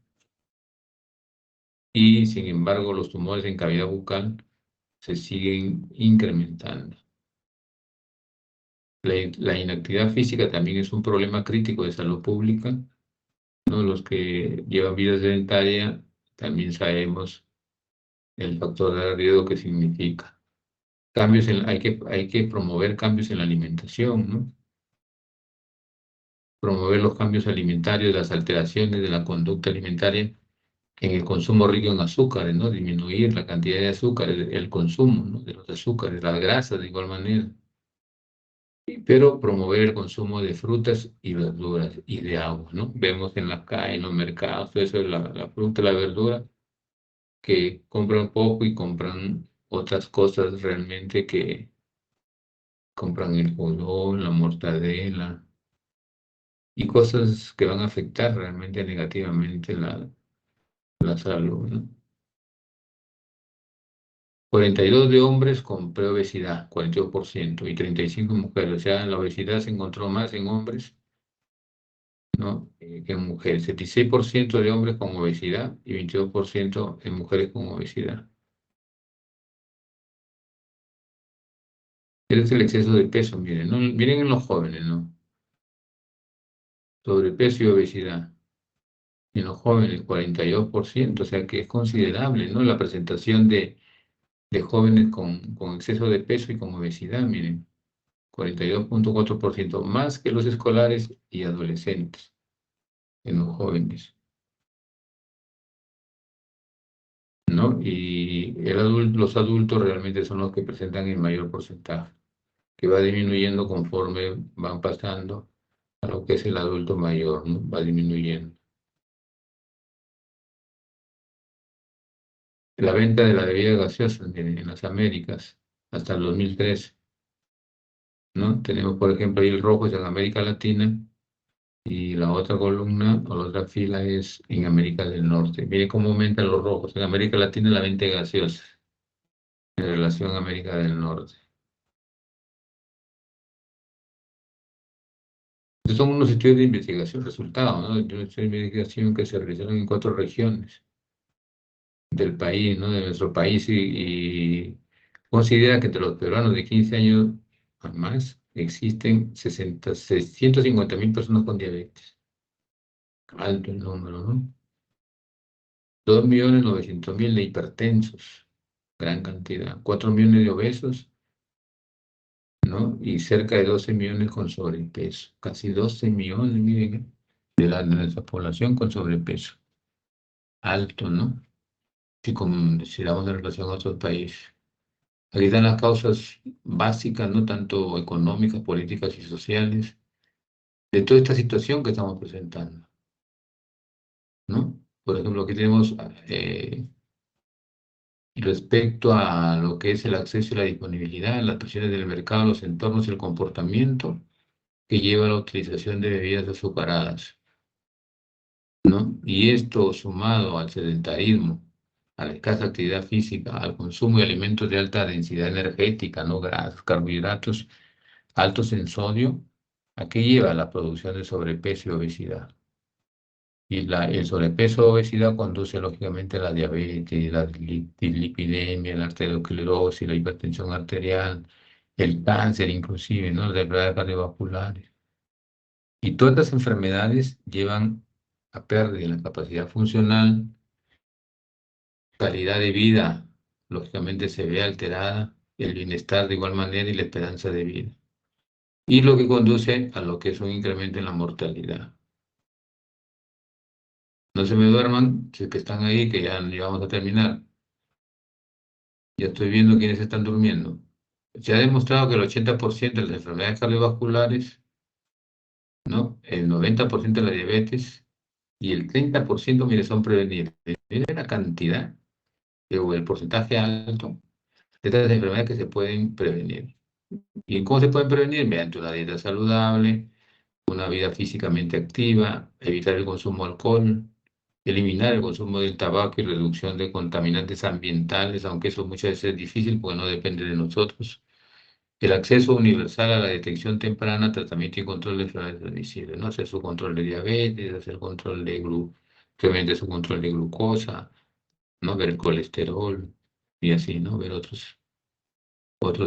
Speaker 1: Y sin embargo, los tumores en cavidad bucal se siguen incrementando. La inactividad física también es un problema crítico de salud pública, ¿no? Los que llevan vida sedentaria también sabemos el factor de riesgo que significa. Hay que promover cambios en la alimentación, ¿no? Promover los cambios alimentarios, las alteraciones de la conducta alimentaria en el consumo rico en azúcares, ¿no? Disminuir la cantidad de azúcares, el consumo, ¿no? De los azúcares, las grasas de igual manera. Pero promover el consumo de frutas y verduras y de agua, ¿no? Vemos en la calle, en los mercados, todo eso, la fruta, la verdura, que compran poco y compran otras cosas realmente que compran el jolón, la mortadela y cosas que van a afectar realmente negativamente la salud, ¿no? 42 de hombres con preobesidad, 42%, y 35 mujeres. O sea, la obesidad se encontró más en hombres, ¿no? Que en mujeres. 76% de hombres con obesidad y 22% en mujeres con obesidad. Ese es el exceso de peso, miren, ¿no? Miren en los jóvenes, ¿no? Sobrepeso y obesidad. En los jóvenes, 42%, o sea que es considerable, ¿no? La presentación de jóvenes con exceso de peso y con obesidad, miren, 42,4%, más que los escolares y adolescentes en los jóvenes, ¿no? Y los adultos realmente son los que presentan el mayor porcentaje, que va disminuyendo conforme van pasando a lo que es el adulto mayor, ¿no? Va disminuyendo. La venta de la bebida gaseosa en las Américas hasta el 2003, ¿no? Tenemos, por ejemplo, ahí el rojo es en América Latina y la otra columna o la otra fila es en América del Norte. Mire cómo aumentan los rojos. En América Latina la venta de gaseosa en relación a América del Norte. Estos son unos estudios de investigación, resultados, ¿no? De un estudio de investigación que se realizaron en 4 regiones del país, ¿no? De nuestro país y considera que entre los peruanos de 15 años a más existen 650.000 personas con diabetes. Alto el número, ¿no? 2.900.000 de hipertensos, gran cantidad. 4 millones de obesos, ¿no? Y cerca de 12 millones con sobrepeso. Casi 12 millones, miren, de nuestra población con sobrepeso. Alto, ¿no? Si consideramos en relación a otros países. Aquí están las causas básicas, no tanto económicas, políticas y sociales, de toda esta situación que estamos presentando, ¿no? Por ejemplo, aquí tenemos respecto a lo que es el acceso y la disponibilidad, las presiones del mercado, los entornos y el comportamiento que lleva a la utilización de bebidas azucaradas, ¿no? Y esto sumado al sedentarismo, a la escasa actividad física, al consumo de alimentos de alta densidad energética, ¿no? Grasas, carbohidratos altos en sodio, ¿a qué lleva la producción de sobrepeso y obesidad? Y el sobrepeso o obesidad conduce lógicamente a la diabetes, la dislipidemia, la arteriosclerosis, la hipertensión arterial, el cáncer inclusive, ¿no? Las enfermedades cardiovasculares. Y todas estas enfermedades llevan a pérdida de la capacidad funcional, calidad de vida, lógicamente se ve alterada, el bienestar de igual manera y la esperanza de vida. Y lo que conduce a lo que es un incremento en la mortalidad. No se me duerman, si es que están ahí, que ya vamos a terminar. Ya estoy viendo quiénes están durmiendo. Se ha demostrado que el 80% de las enfermedades cardiovasculares, ¿no? El 90% de la diabetes y el 30%, mire, son prevenibles. Mire la cantidad o el porcentaje alto de estas enfermedades que se pueden prevenir. ¿Y cómo se pueden prevenir? Mediante una dieta saludable, una vida físicamente activa, evitar el consumo de alcohol, eliminar el consumo del tabaco y reducción de contaminantes ambientales, aunque eso muchas veces es difícil porque no depende de nosotros. El acceso universal a la detección temprana, tratamiento y control de enfermedades transmisibles, ¿no? Hacer su control de diabetes, hacer control de obviamente su control de glucosa, ¿no? Ver el colesterol y así, ¿no? Ver otros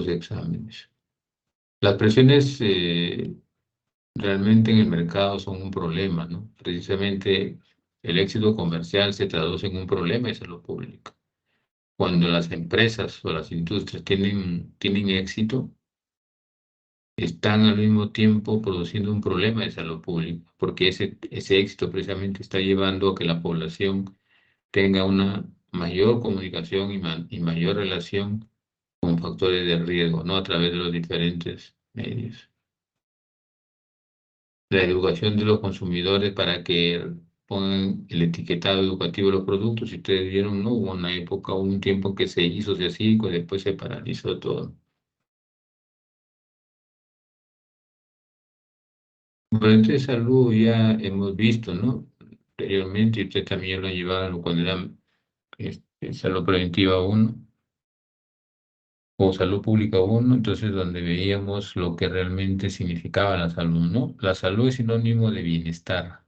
Speaker 1: exámenes. Las presiones realmente en el mercado son un problema, ¿no? Precisamente el éxito comercial se traduce en un problema de salud pública. Cuando las empresas o las industrias tienen éxito, están al mismo tiempo produciendo un problema de salud pública, porque ese éxito precisamente está llevando a que la población tenga una mayor comunicación y mayor relación con factores de riesgo, ¿no? A través de los diferentes medios. La educación de los consumidores para que pongan el etiquetado educativo de los productos. Si ustedes vieron, no hubo una época, hubo un tiempo que se hizo así, pues después se paralizó todo. Durante de salud ya hemos visto, ¿no? Anteriormente, y usted también lo llevaron cuando era salud preventiva uno. o Salud Pública uno, entonces donde veíamos lo que realmente significaba la salud, ¿no? La salud es sinónimo de bienestar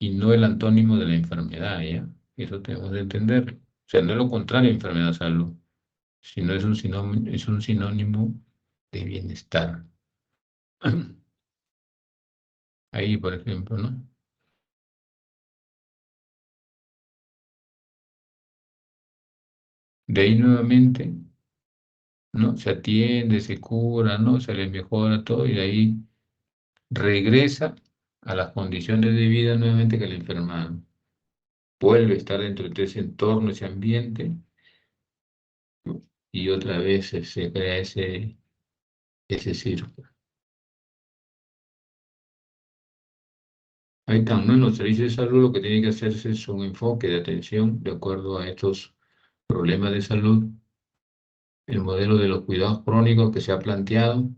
Speaker 1: y no el antónimo de la enfermedad, ¿ya? Eso tenemos que entender. O sea, no es lo contrario, enfermedad-salud, sino es un sinónimo de bienestar. Ahí, por ejemplo, ¿no? De ahí nuevamente, ¿no? Se atiende, se cura, ¿no? Se le mejora todo y de ahí regresa a las condiciones de vida nuevamente que le enfermaron. Vuelve a estar dentro de ese entorno, ese ambiente, ¿no? Y otra vez se crea ese círculo. Ahí está, ¿no? En los servicios de salud lo que tiene que hacerse es un enfoque de atención de acuerdo a estos problemas de salud, el modelo de los cuidados crónicos que se ha planteado,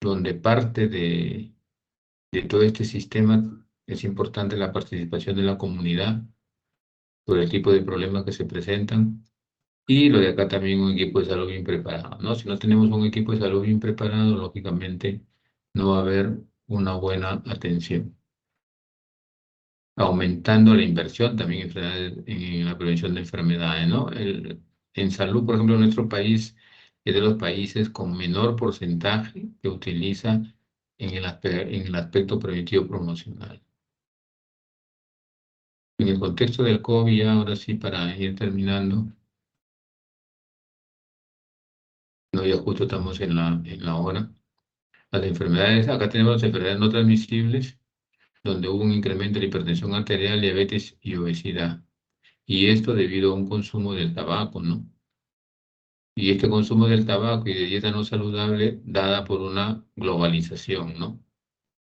Speaker 1: donde parte de todo este sistema es importante la participación de la comunidad por el tipo de problemas que se presentan. Y lo de acá también un equipo de salud bien preparado, ¿no? Si no tenemos un equipo de salud bien preparado, lógicamente no va a haber una buena atención. Aumentando la inversión también en la prevención de enfermedades, ¿no? En salud, por ejemplo, nuestro país es de los países con menor porcentaje que utiliza en el aspecto preventivo promocional. En el contexto del COVID, ahora sí, para ir terminando, no, ya justo estamos en la hora. Las enfermedades, acá tenemos las enfermedades no transmisibles, donde hubo un incremento de la hipertensión arterial, diabetes y obesidad. Y esto debido a un consumo del tabaco, ¿no? Y este consumo del tabaco y de dieta no saludable dada por una globalización, ¿no?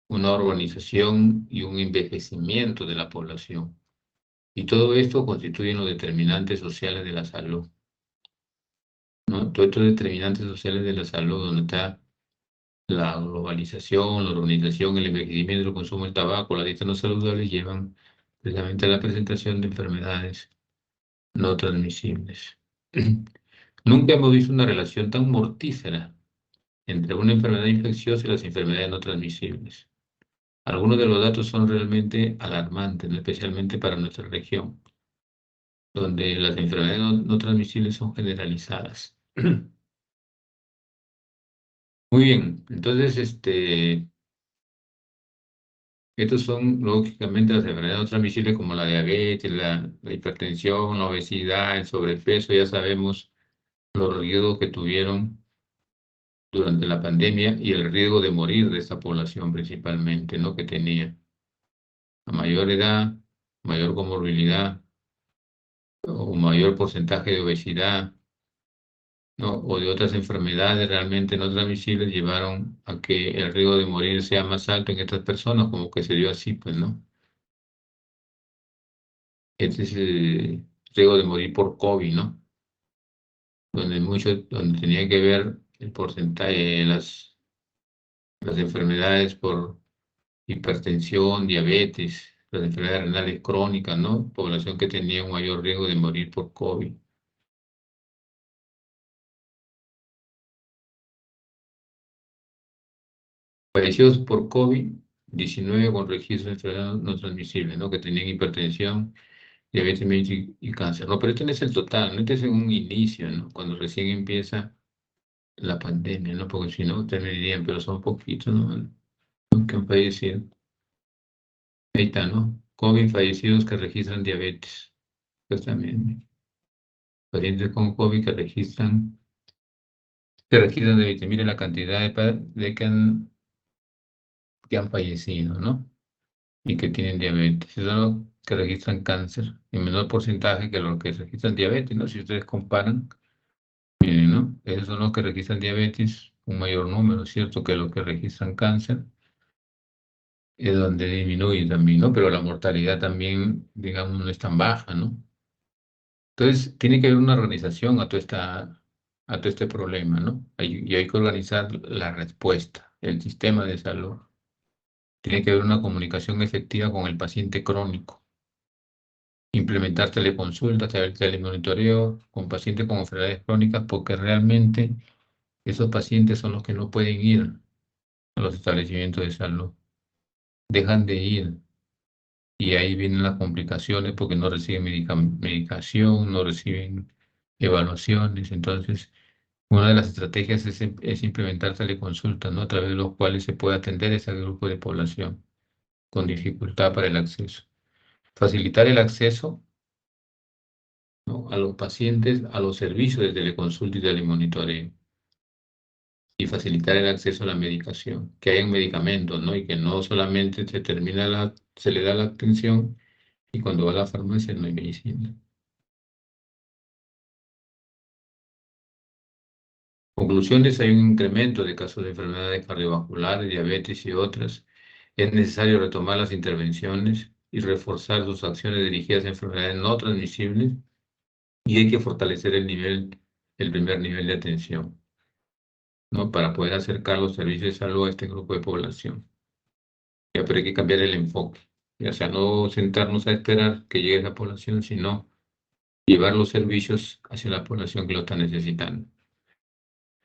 Speaker 1: Una urbanización y un envejecimiento de la población. Y todo esto constituye los determinantes sociales de la salud, ¿no? Todos estos determinantes sociales de la salud, donde está la globalización, la urbanización, el envejecimiento, el consumo del tabaco, la dieta no saludable llevan precisamente a la presentación de enfermedades no transmisibles. Nunca hemos visto una relación tan mortífera entre una enfermedad infecciosa y las enfermedades no transmisibles. Algunos de los datos son realmente alarmantes, ¿no? Especialmente para nuestra región, donde las enfermedades no transmisibles son generalizadas. Muy bien, entonces, estos son lógicamente las enfermedades no transmisibles como la diabetes, la hipertensión, la obesidad, el sobrepeso. Ya sabemos los riesgos que tuvieron durante la pandemia y el riesgo de morir de esta población principalmente, ¿no? Que tenía a mayor edad, mayor comorbilidad o mayor porcentaje de obesidad, ¿no? O de otras enfermedades realmente no transmisibles llevaron a que el riesgo de morir sea más alto en estas personas, como que se dio así, pues, ¿no? Este es el riesgo de morir por COVID, ¿no? Donde tenía que ver el porcentaje de las enfermedades por hipertensión, diabetes, las enfermedades renales crónicas, ¿no? Población que tenía un mayor riesgo de morir por COVID. Fallecidos por COVID-19 con registro de enfermedades no transmisibles, ¿no? Que tenían hipertensión, diabetes mellitus y cáncer. No, pero este no es el total, ¿no? Este es un inicio, ¿no? Cuando recién empieza la pandemia, ¿no? Porque si no, ustedes me dirían, pero son poquitos, ¿no? Que han fallecido. Ahí está, ¿no? COVID fallecidos que registran diabetes. Pues también, pacientes con COVID que registran diabetes. Mire la cantidad de que han fallecido, ¿no? Y que tienen diabetes. Esos son los que registran cáncer en menor porcentaje que los que registran diabetes, ¿no? Si ustedes comparan, miren, ¿no? Esos son los que registran diabetes, un mayor número, ¿cierto? Que los que registran cáncer, es donde disminuye también, ¿no? Pero la mortalidad también, digamos, no es tan baja, ¿no? Entonces, tiene que haber una organización a todo este problema, ¿no? Y hay que organizar la respuesta, el sistema de salud. Tiene que haber una comunicación efectiva con el paciente crónico implementar teleconsultas, telemonitoreo con pacientes con enfermedades crónicas, porque realmente esos pacientes son los que no pueden ir a los establecimientos de salud, dejan de ir y ahí vienen las complicaciones porque no reciben medicación, no reciben evaluaciones. Entonces, una de las estrategias es implementar teleconsultas, ¿no? A través de los cuales se puede atender ese grupo de población con dificultad para el acceso. Facilitar el acceso, ¿no?, a los pacientes a los servicios de teleconsulta y telemonitoreo y facilitar el acceso a la medicación, que hayan medicamentos, ¿no? Y que no solamente se le da la atención y cuando va a la farmacia no hay medicina. Conclusiones: hay un incremento de casos de enfermedades cardiovasculares, diabetes y otras. Es necesario retomar las intervenciones y reforzar sus acciones dirigidas a enfermedades no transmisibles y hay que fortalecer el primer nivel de atención, ¿no? Para poder acercar los servicios de salud a este grupo de población. Ya, pero hay que cambiar el enfoque. O sea, no sentarnos a esperar que llegue la población, sino llevar los servicios hacia la población que lo está necesitando.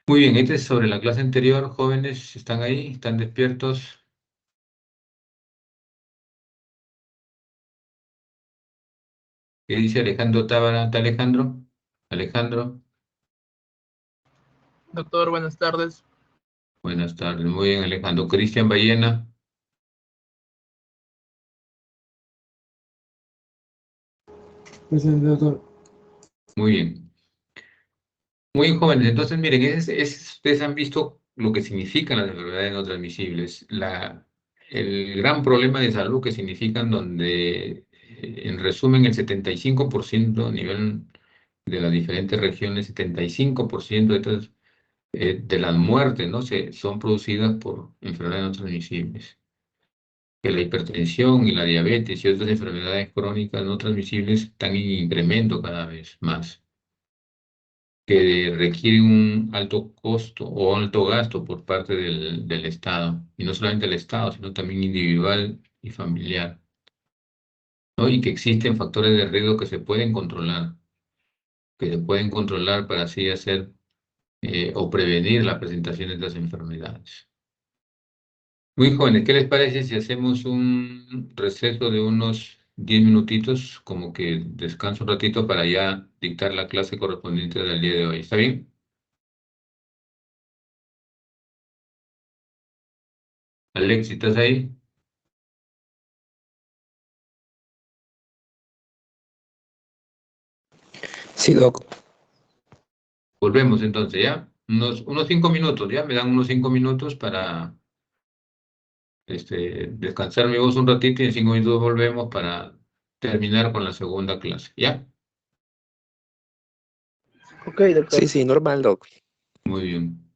Speaker 1: Muy bien, este es sobre la clase anterior. Jóvenes, ¿están ahí? ¿Están despiertos? ¿Qué dice Alejandro Tábara? ¿Está Alejandro? Alejandro,
Speaker 2: Doctor, buenas tardes.
Speaker 1: buenas tardes. Muy bien, Alejandro. Cristian Ballena.
Speaker 3: Presente, doctor.
Speaker 1: Muy bien. Muy bien, jóvenes. Entonces, miren, ustedes han visto lo que significan las enfermedades no transmisibles. El gran problema de salud que significan donde, en resumen, el 75% a nivel de las diferentes regiones, 75% de las muertes, ¿no? Son producidas por enfermedades no transmisibles. Que la hipertensión y la diabetes y otras enfermedades crónicas no transmisibles están en incremento cada vez más, que requieren un alto costo o alto gasto por parte del Estado, y no solamente el Estado, sino también individual y familiar, ¿no? Y que existen factores de riesgo que se pueden controlar para así hacer o prevenir la presentación de estas enfermedades. Muy jóvenes, ¿qué les parece si hacemos un receso de unos 10 minutitos, como que descanso un ratito para ya dictar la clase correspondiente del día de hoy? ¿Está bien? Alexis, ¿estás ahí?
Speaker 4: Sí, Doc.
Speaker 1: Volvemos entonces, ¿ya? Unos 5 minutos, ¿ya? Me dan unos 5 minutos para descansar mi voz un ratito y en 5 minutos volvemos para terminar con la segunda clase, ¿ya?
Speaker 2: Ok, doctor.
Speaker 4: Sí, sí, normal, Doc.
Speaker 1: Muy bien.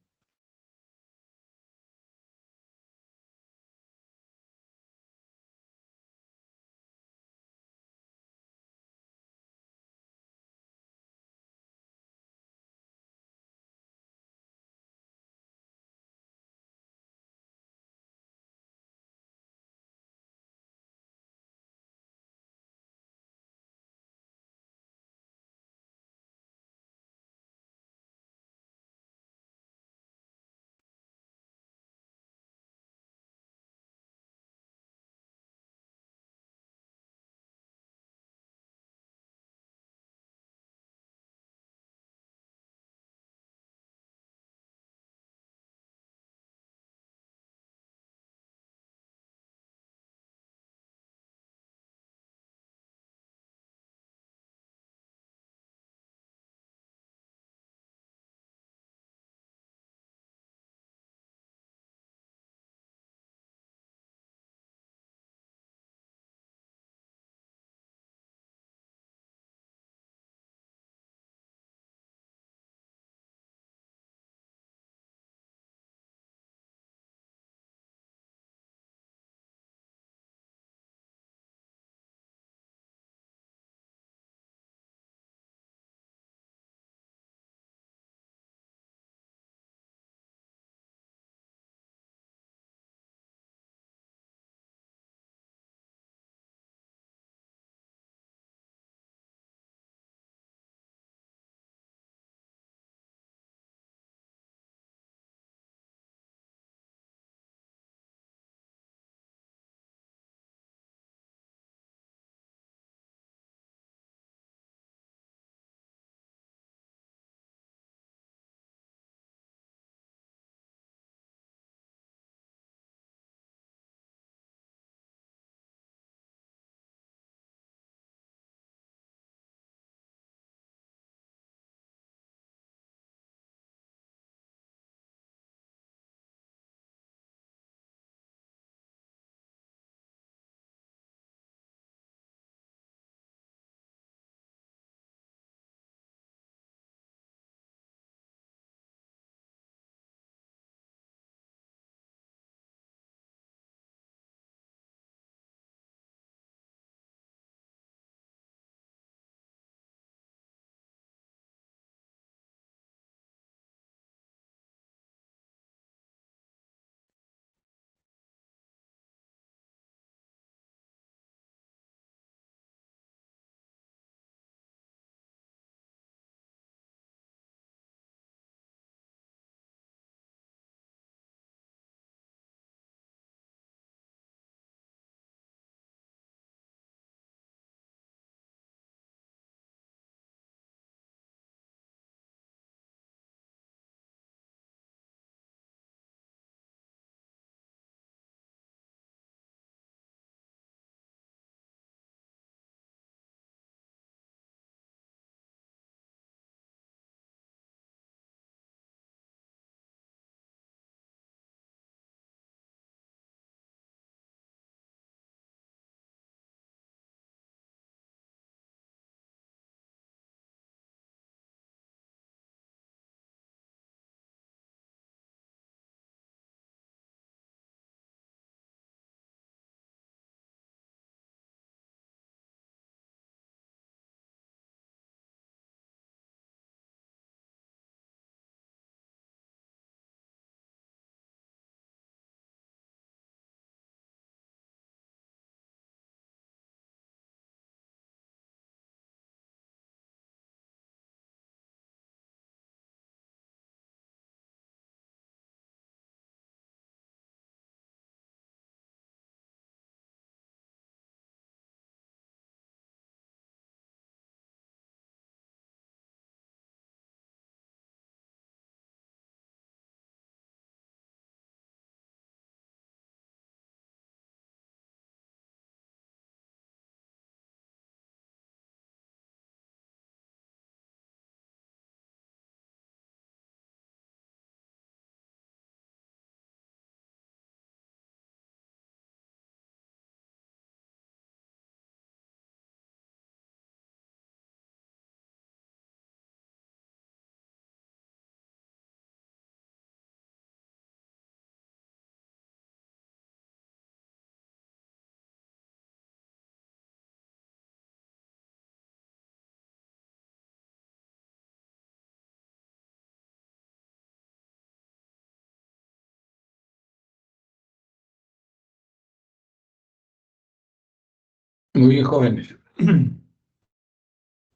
Speaker 1: Muy bien, jóvenes.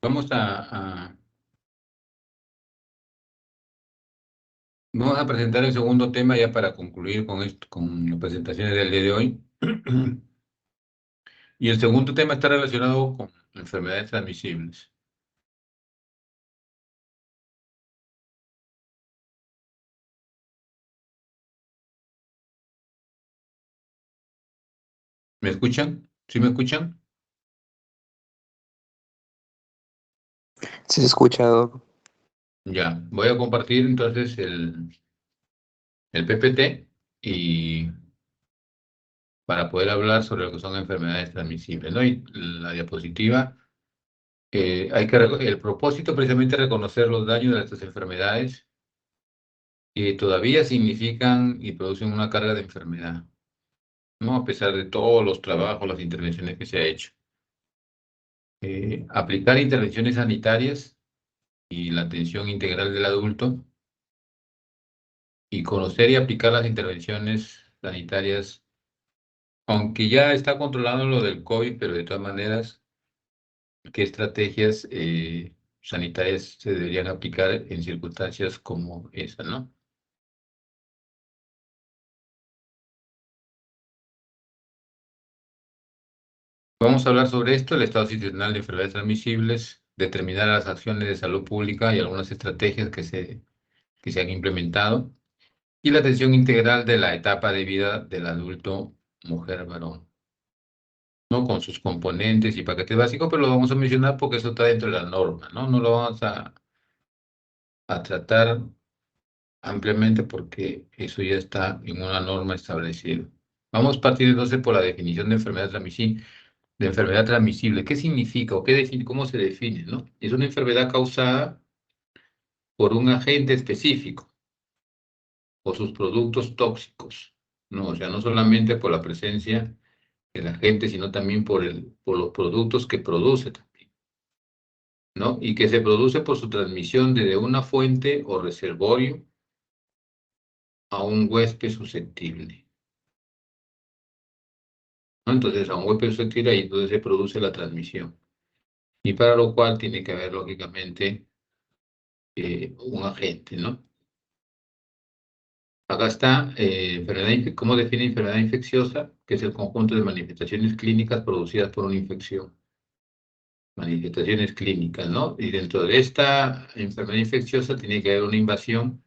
Speaker 1: Vamos vamos a presentar el segundo tema ya para concluir con esto, con las presentaciones del día de hoy. Y el segundo tema está relacionado con enfermedades transmisibles. ¿Me escuchan? ¿Sí me escuchan?
Speaker 4: Sí se escucha, Doc.
Speaker 1: Ya, voy a compartir entonces el PPT y para poder hablar sobre lo que son enfermedades transmisibles, ¿no? Y la diapositiva, el propósito precisamente es reconocer los daños de estas enfermedades que todavía significan y producen una carga de enfermedad, ¿no? A pesar de todos los trabajos, las intervenciones que se ha hecho. Aplicar intervenciones sanitarias y la atención integral del adulto y conocer y aplicar las intervenciones sanitarias, aunque ya está controlado lo del COVID, pero de todas maneras, ¿qué estrategias sanitarias se deberían aplicar en circunstancias como esa, ¿no? Vamos a hablar sobre esto, el estado situacional de enfermedades transmisibles, determinar las acciones de salud pública y algunas estrategias que se han implementado, y la atención integral de la etapa de vida del adulto, mujer, varón, ¿no? Con sus componentes y paquetes básicos, pero lo vamos a mencionar porque eso está dentro de la norma, ¿no? No lo vamos a tratar ampliamente porque eso ya está en una norma establecida. Vamos a partir entonces por la definición de enfermedad transmisible. ¿Qué significa o cómo se define, ¿no? Es una enfermedad causada por un agente específico o sus productos tóxicos, ¿no? O sea, no solamente por la presencia del agente, sino también por los productos que produce también, ¿no? Y que se produce por su transmisión desde una fuente o reservorio a un huésped susceptible, ¿no? Entonces, a un huésped susceptible ahí entonces se produce la transmisión. Y para lo cual tiene que haber, lógicamente, un agente, ¿no? Acá está, ¿cómo define enfermedad infecciosa? Que es el conjunto de manifestaciones clínicas producidas por una infección. Manifestaciones clínicas, ¿no? Y dentro de esta enfermedad infecciosa tiene que haber una invasión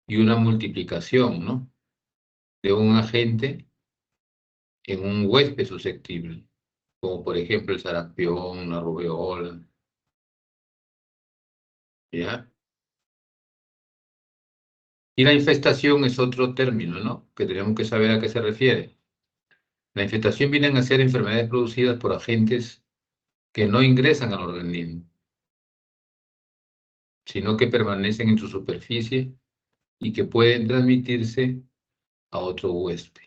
Speaker 1: y una multiplicación, ¿no? De un agente en un huésped susceptible, como por ejemplo el sarampión, la rubeola, ¿ya? Y la infestación es otro término, ¿no? Que tenemos que saber a qué se refiere. La infestación vienen a ser enfermedades producidas por agentes que no ingresan al organismo, sino que permanecen en su superficie y que pueden transmitirse a otro huésped.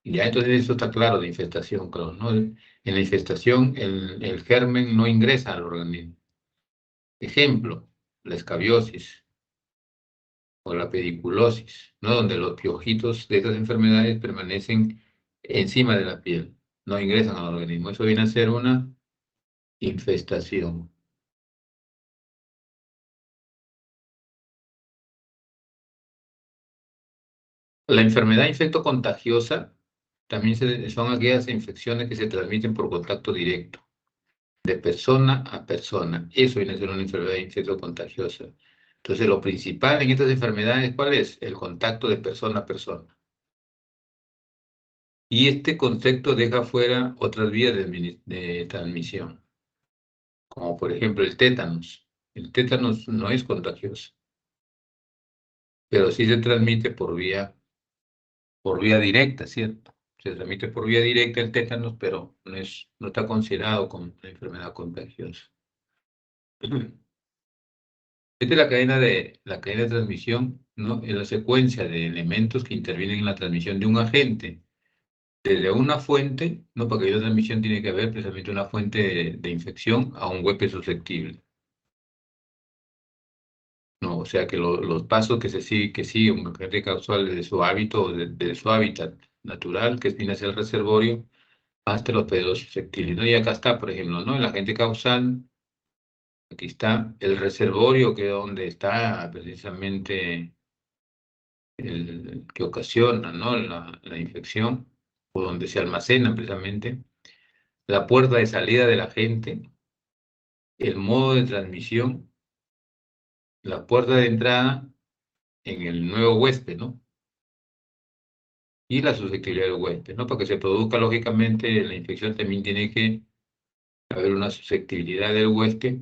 Speaker 1: Y ya entonces eso está claro de infestación, claro, ¿no? En la infestación el germen no ingresa al organismo. Ejemplo, la escabiosis o la pediculosis, ¿no? Donde los piojitos de estas enfermedades permanecen encima de la piel, no ingresan al organismo. Eso viene a ser una infestación. La enfermedad infectocontagiosa también son aquellas infecciones que se transmiten por contacto directo, de persona a persona. Eso viene a ser una enfermedad infectocontagiosa. Entonces, lo principal en estas enfermedades, ¿cuál es? El contacto de persona a persona. Y este concepto deja fuera otras vías de transmisión, como por ejemplo el tétanos. El tétanos no es contagioso, pero sí se transmite por vía directa, ¿cierto? Se transmite por vía directa el tétanos, pero no está considerado como una enfermedad contagiosa. Esta es la cadena de transmisión, ¿no? Es la secuencia de elementos que intervienen en la transmisión de un agente desde una fuente, ¿no? Porque la transmisión tiene que haber precisamente una fuente de infección a un huésped susceptible, ¿no? O sea que los pasos que sigue un agente causal de su hábito, de su hábitat natural, que viene hacia el reservorio, hasta los periodos susceptibles, ¿no? Y acá está, por ejemplo, ¿no? El agente causal, aquí está el reservorio, que es donde está precisamente el que ocasiona, ¿no? la infección, o donde se almacena precisamente, la puerta de salida del agente, el modo de transmisión, la puerta de entrada en el nuevo huésped, ¿no? Y la susceptibilidad del huésped, ¿no? Para que se produzca, lógicamente, la infección también tiene que haber una susceptibilidad del huésped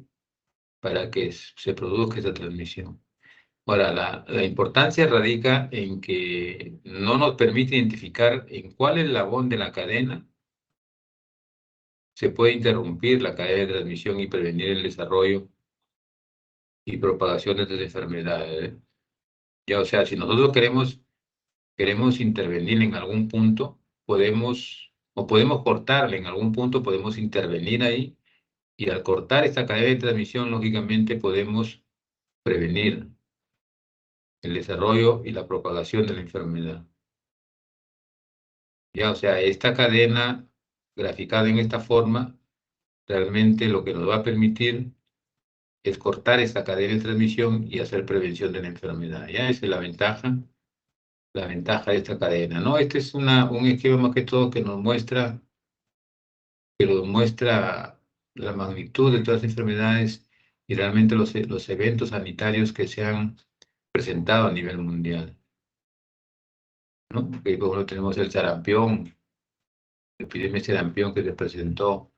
Speaker 1: para que se produzca esa transmisión. Ahora, la importancia radica en que no nos permite identificar en cuál eslabón de la cadena se puede interrumpir la cadena de transmisión y prevenir el desarrollo y propagación de estas enfermedades, ¿eh? Ya, o sea, si nosotros queremos intervenir en algún punto, podemos cortarle en algún punto, podemos intervenir ahí, y al cortar esta cadena de transmisión, lógicamente podemos prevenir el desarrollo y la propagación de la enfermedad. Ya, o sea, esta cadena graficada en esta forma, realmente lo que nos va a permitir es cortar esta cadena de transmisión y hacer prevención de la enfermedad. Ya, esa es la ventaja de esta cadena, ¿no? Este es un esquema más que todo que nos muestra la magnitud de todas las enfermedades y realmente los eventos sanitarios que se han presentado a nivel mundial, ¿no? Porque, por ejemplo, tenemos el sarampión, la epidemia de sarampión que se presentó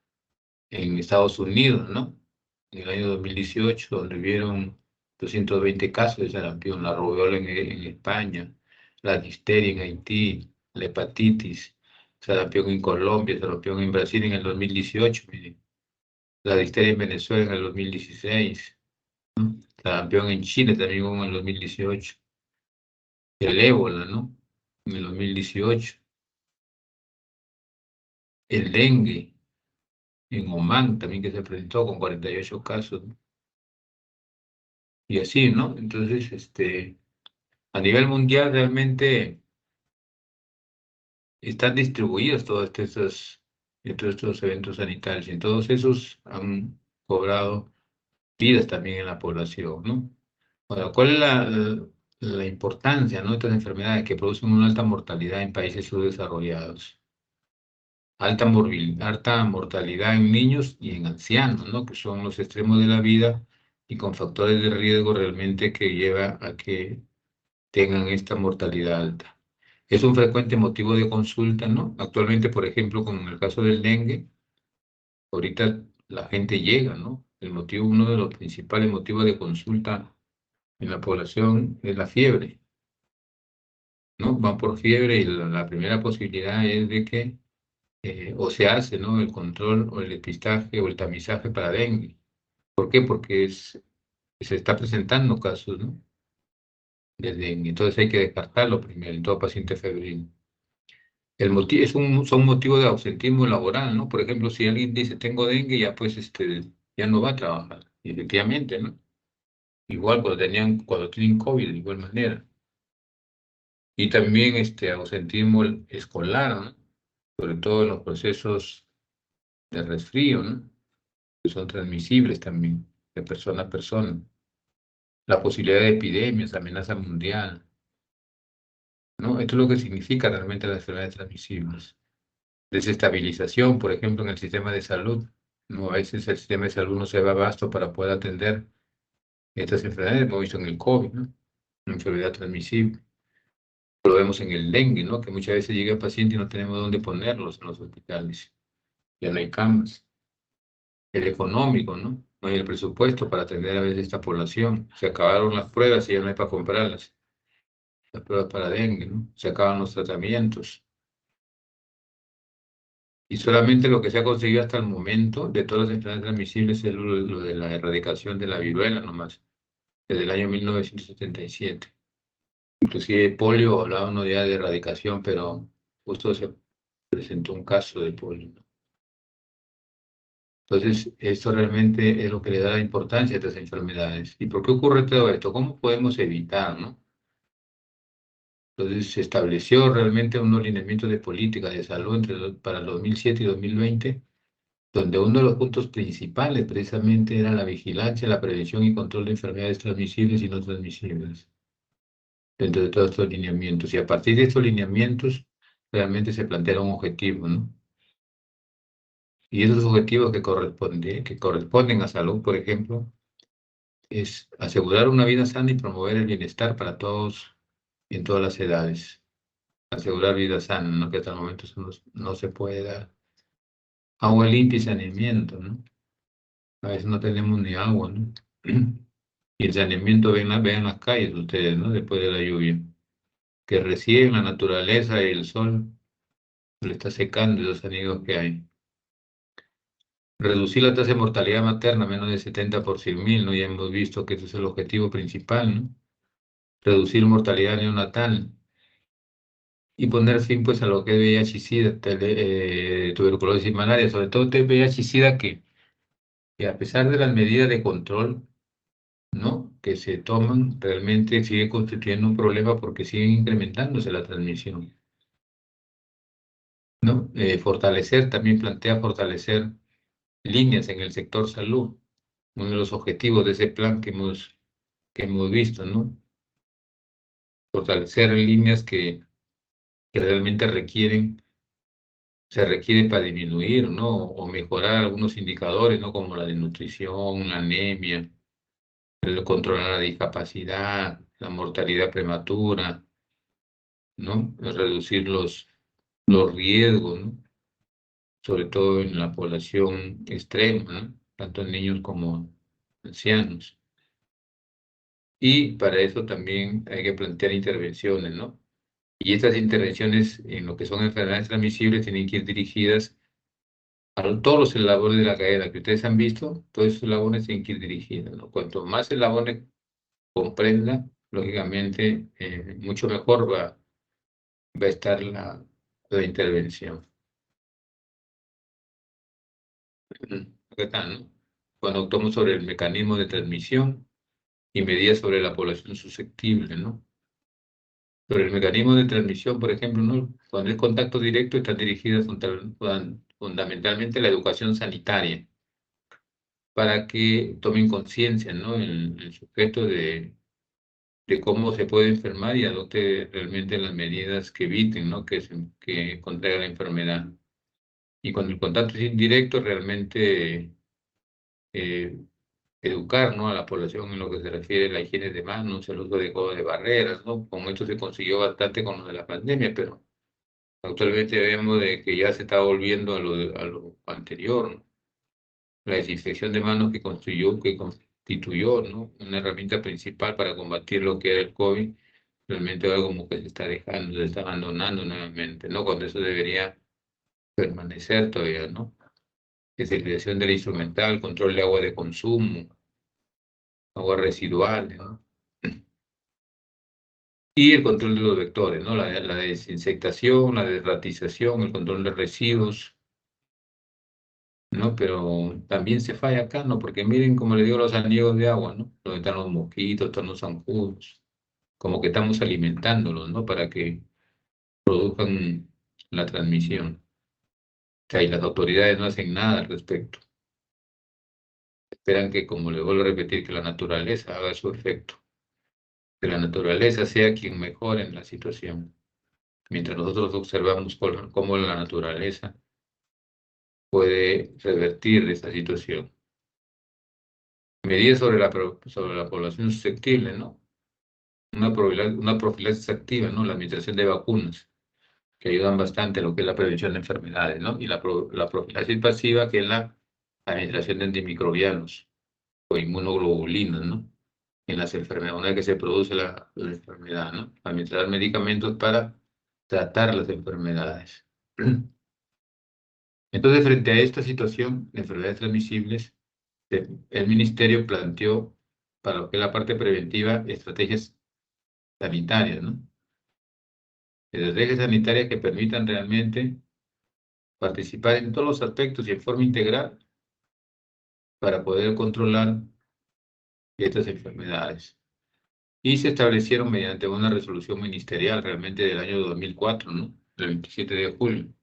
Speaker 1: en Estados Unidos, ¿no? En el año 2018, donde vieron 220 casos de sarampión, la rubiola en España, la difteria en Haití, la hepatitis, sarampión en Colombia, sarampión en Brasil en el 2018, mire, la difteria en Venezuela en el 2016, sarampión en Chile también hubo en el 2018, el ébola, ¿no? En el 2018, el dengue en Omán también que se presentó con 48 casos, ¿no? Y así, ¿no? Entonces, a nivel mundial realmente están distribuidos todos estos eventos sanitarios y todos esos han cobrado vidas también en la población, ¿no? Ahora, ¿cuál es la importancia, ¿no? de estas enfermedades que producen una alta mortalidad en países subdesarrollados? Alta mortalidad en niños y en ancianos, ¿no? Que son los extremos de la vida y con factores de riesgo realmente que lleva a que tengan esta mortalidad alta. Es un frecuente motivo de consulta, ¿no? Actualmente, por ejemplo, como en el caso del dengue, ahorita la gente llega, ¿no? Uno de los principales motivos de consulta en la población es la fiebre, ¿no? Van por fiebre y la primera posibilidad es de que o se hace, ¿no? El control o el depistaje o el tamizaje para dengue. ¿Por qué? Porque se está presentando casos, ¿no? De dengue. Entonces hay que descartarlo primero en todo paciente febril. Son motivos de ausentismo laboral, ¿no? Por ejemplo, si alguien dice tengo dengue, ya pues ya no va a trabajar. Y efectivamente, ¿no? Igual cuando tienen COVID, de igual manera. Y también ausentismo escolar, ¿no? Sobre todo en los procesos de resfrío, ¿no? Que son transmisibles también, de persona a persona. La posibilidad de epidemias, amenaza mundial, ¿no? Esto es lo que significa realmente las enfermedades transmisibles. Desestabilización, por ejemplo, en el sistema de salud, ¿no? A veces el sistema de salud no se da abasto para poder atender estas enfermedades, hemos visto en el COVID, ¿no? Una enfermedad transmisible. Lo vemos en el dengue, ¿no? Que muchas veces llega el paciente y no tenemos dónde ponerlos en los hospitales. Ya no hay camas. El económico, ¿no? No hay el presupuesto para atender a veces esta población. Se acabaron las pruebas y ya no hay para comprarlas. Las pruebas para dengue, ¿no? Se acaban los tratamientos. Y solamente lo que se ha conseguido hasta el momento de todas las enfermedades transmisibles es lo de la erradicación de la viruela nomás, desde el año 1977. Inclusive polio, hablaba uno ya de erradicación, pero justo se presentó un caso de polio, ¿no? Entonces, esto realmente es lo que le da la importancia a estas enfermedades. ¿Y por qué ocurre todo esto? ¿Cómo podemos evitar, no? Entonces se estableció realmente unos lineamientos de política de salud para el 2007 y 2020, donde uno de los puntos principales precisamente era la vigilancia, la prevención y control de enfermedades transmisibles y no transmisibles, dentro de todos estos lineamientos. Y a partir de estos lineamientos, realmente se plantearon objetivos, ¿no? Y esos objetivos que corresponden a salud, por ejemplo, es asegurar una vida sana y promover el bienestar para todos y en todas las edades. Asegurar vida sana, ¿no? Que hasta el momento eso no se puede dar. Agua limpia y saneamiento, ¿no? A veces no tenemos ni agua, ¿no? Y el saneamiento, ven las calles ustedes, ¿no? Después de la lluvia, que recién la naturaleza y el sol le está secando esos anillos que hay. Reducir la tasa de mortalidad materna a menos de 70 por 100.000, ¿no? Ya hemos visto que ese es el objetivo principal, ¿no? Reducir mortalidad neonatal y poner fin, pues, a lo que es VIH-Sida, tuberculosis y malaria, sobre todo VIH-Sida que a pesar de las medidas de control, ¿no?, que se toman, realmente sigue constituyendo un problema porque sigue incrementándose la transmisión, ¿no? También plantea fortalecer líneas en el sector salud, uno de los objetivos de ese plan que hemos visto, ¿no? Fortalecer líneas que realmente se requiere para disminuir, ¿no? O mejorar algunos indicadores, ¿no? Como la de nutrición, la anemia, el controlar la discapacidad, la mortalidad prematura, ¿no? Reducir los riesgos, ¿no? Sobre todo en la población extrema, ¿no? Tanto en niños como ancianos. Y para eso también hay que plantear intervenciones, ¿no? Y estas intervenciones en lo que son enfermedades transmisibles tienen que ir dirigidas a todos los eslabones de la cadena que ustedes han visto, todos esos eslabones tienen que ir dirigidos, ¿no? Cuanto más eslabones comprenda, lógicamente, mucho mejor va a estar la intervención. Acá está, ¿no? Cuando actuamos sobre el mecanismo de transmisión y medidas sobre la población susceptible, ¿no? Sobre el mecanismo de transmisión, por ejemplo, ¿no? Cuando es contacto directo, están dirigidas fundamentalmente a la educación sanitaria, para que tomen conciencia, ¿no?, el sujeto de cómo se puede enfermar y adopte realmente las medidas que eviten, ¿no?, que contraiga la enfermedad. Y cuando el contacto es indirecto, realmente eh, educar, ¿no?, a la población en lo que se refiere a la higiene de manos, el uso adecuado de barreras, ¿no? Con esto se consiguió bastante con lo de la pandemia, pero actualmente vemos de que ya se está volviendo a lo anterior, ¿no? La desinfección de manos que constituyó, ¿no?, una herramienta principal para combatir lo que era el COVID, realmente ahora como que se está dejando, se está abandonando nuevamente, ¿no? Cuando eso debería permanecer todavía, ¿no? Esterilización del instrumental, control de agua de consumo, aguas residuales, ¿no? Y el control de los vectores, ¿no? La desinsectación, la desratización, el control de residuos, ¿no? Pero también se falla acá, ¿no? Porque miren, como le digo, los anillos de agua, ¿no? Donde están los mosquitos, están los zancudos, como que estamos alimentándolos, ¿no? Para que produzcan la transmisión. O sea, y las autoridades no hacen nada al respecto. Esperan que, como les vuelvo a repetir, que la naturaleza haga su efecto. Que la naturaleza sea quien mejore en la situación. Mientras nosotros observamos cómo la naturaleza puede revertir esta situación. Medidas sobre la población susceptible, ¿no? Una profilaxis activa, ¿no? La administración de vacunas, que ayudan bastante a lo que es la prevención de enfermedades, ¿no? Y la profilaxis pasiva, que es la administración de antimicrobianos o inmunoglobulinas, ¿no? En las enfermedades, una vez que se produce la enfermedad, ¿no? Administrar medicamentos para tratar las enfermedades. Entonces, frente a esta situación de enfermedades transmisibles, el Ministerio planteó, para lo que es la parte preventiva, estrategias sanitarias, ¿no? Estrategias sanitarias que permitan realmente participar en todos los aspectos y en forma integral para poder controlar estas enfermedades. y se establecieron mediante una resolución ministerial realmente del año 2004, ¿no? Del 27 de julio.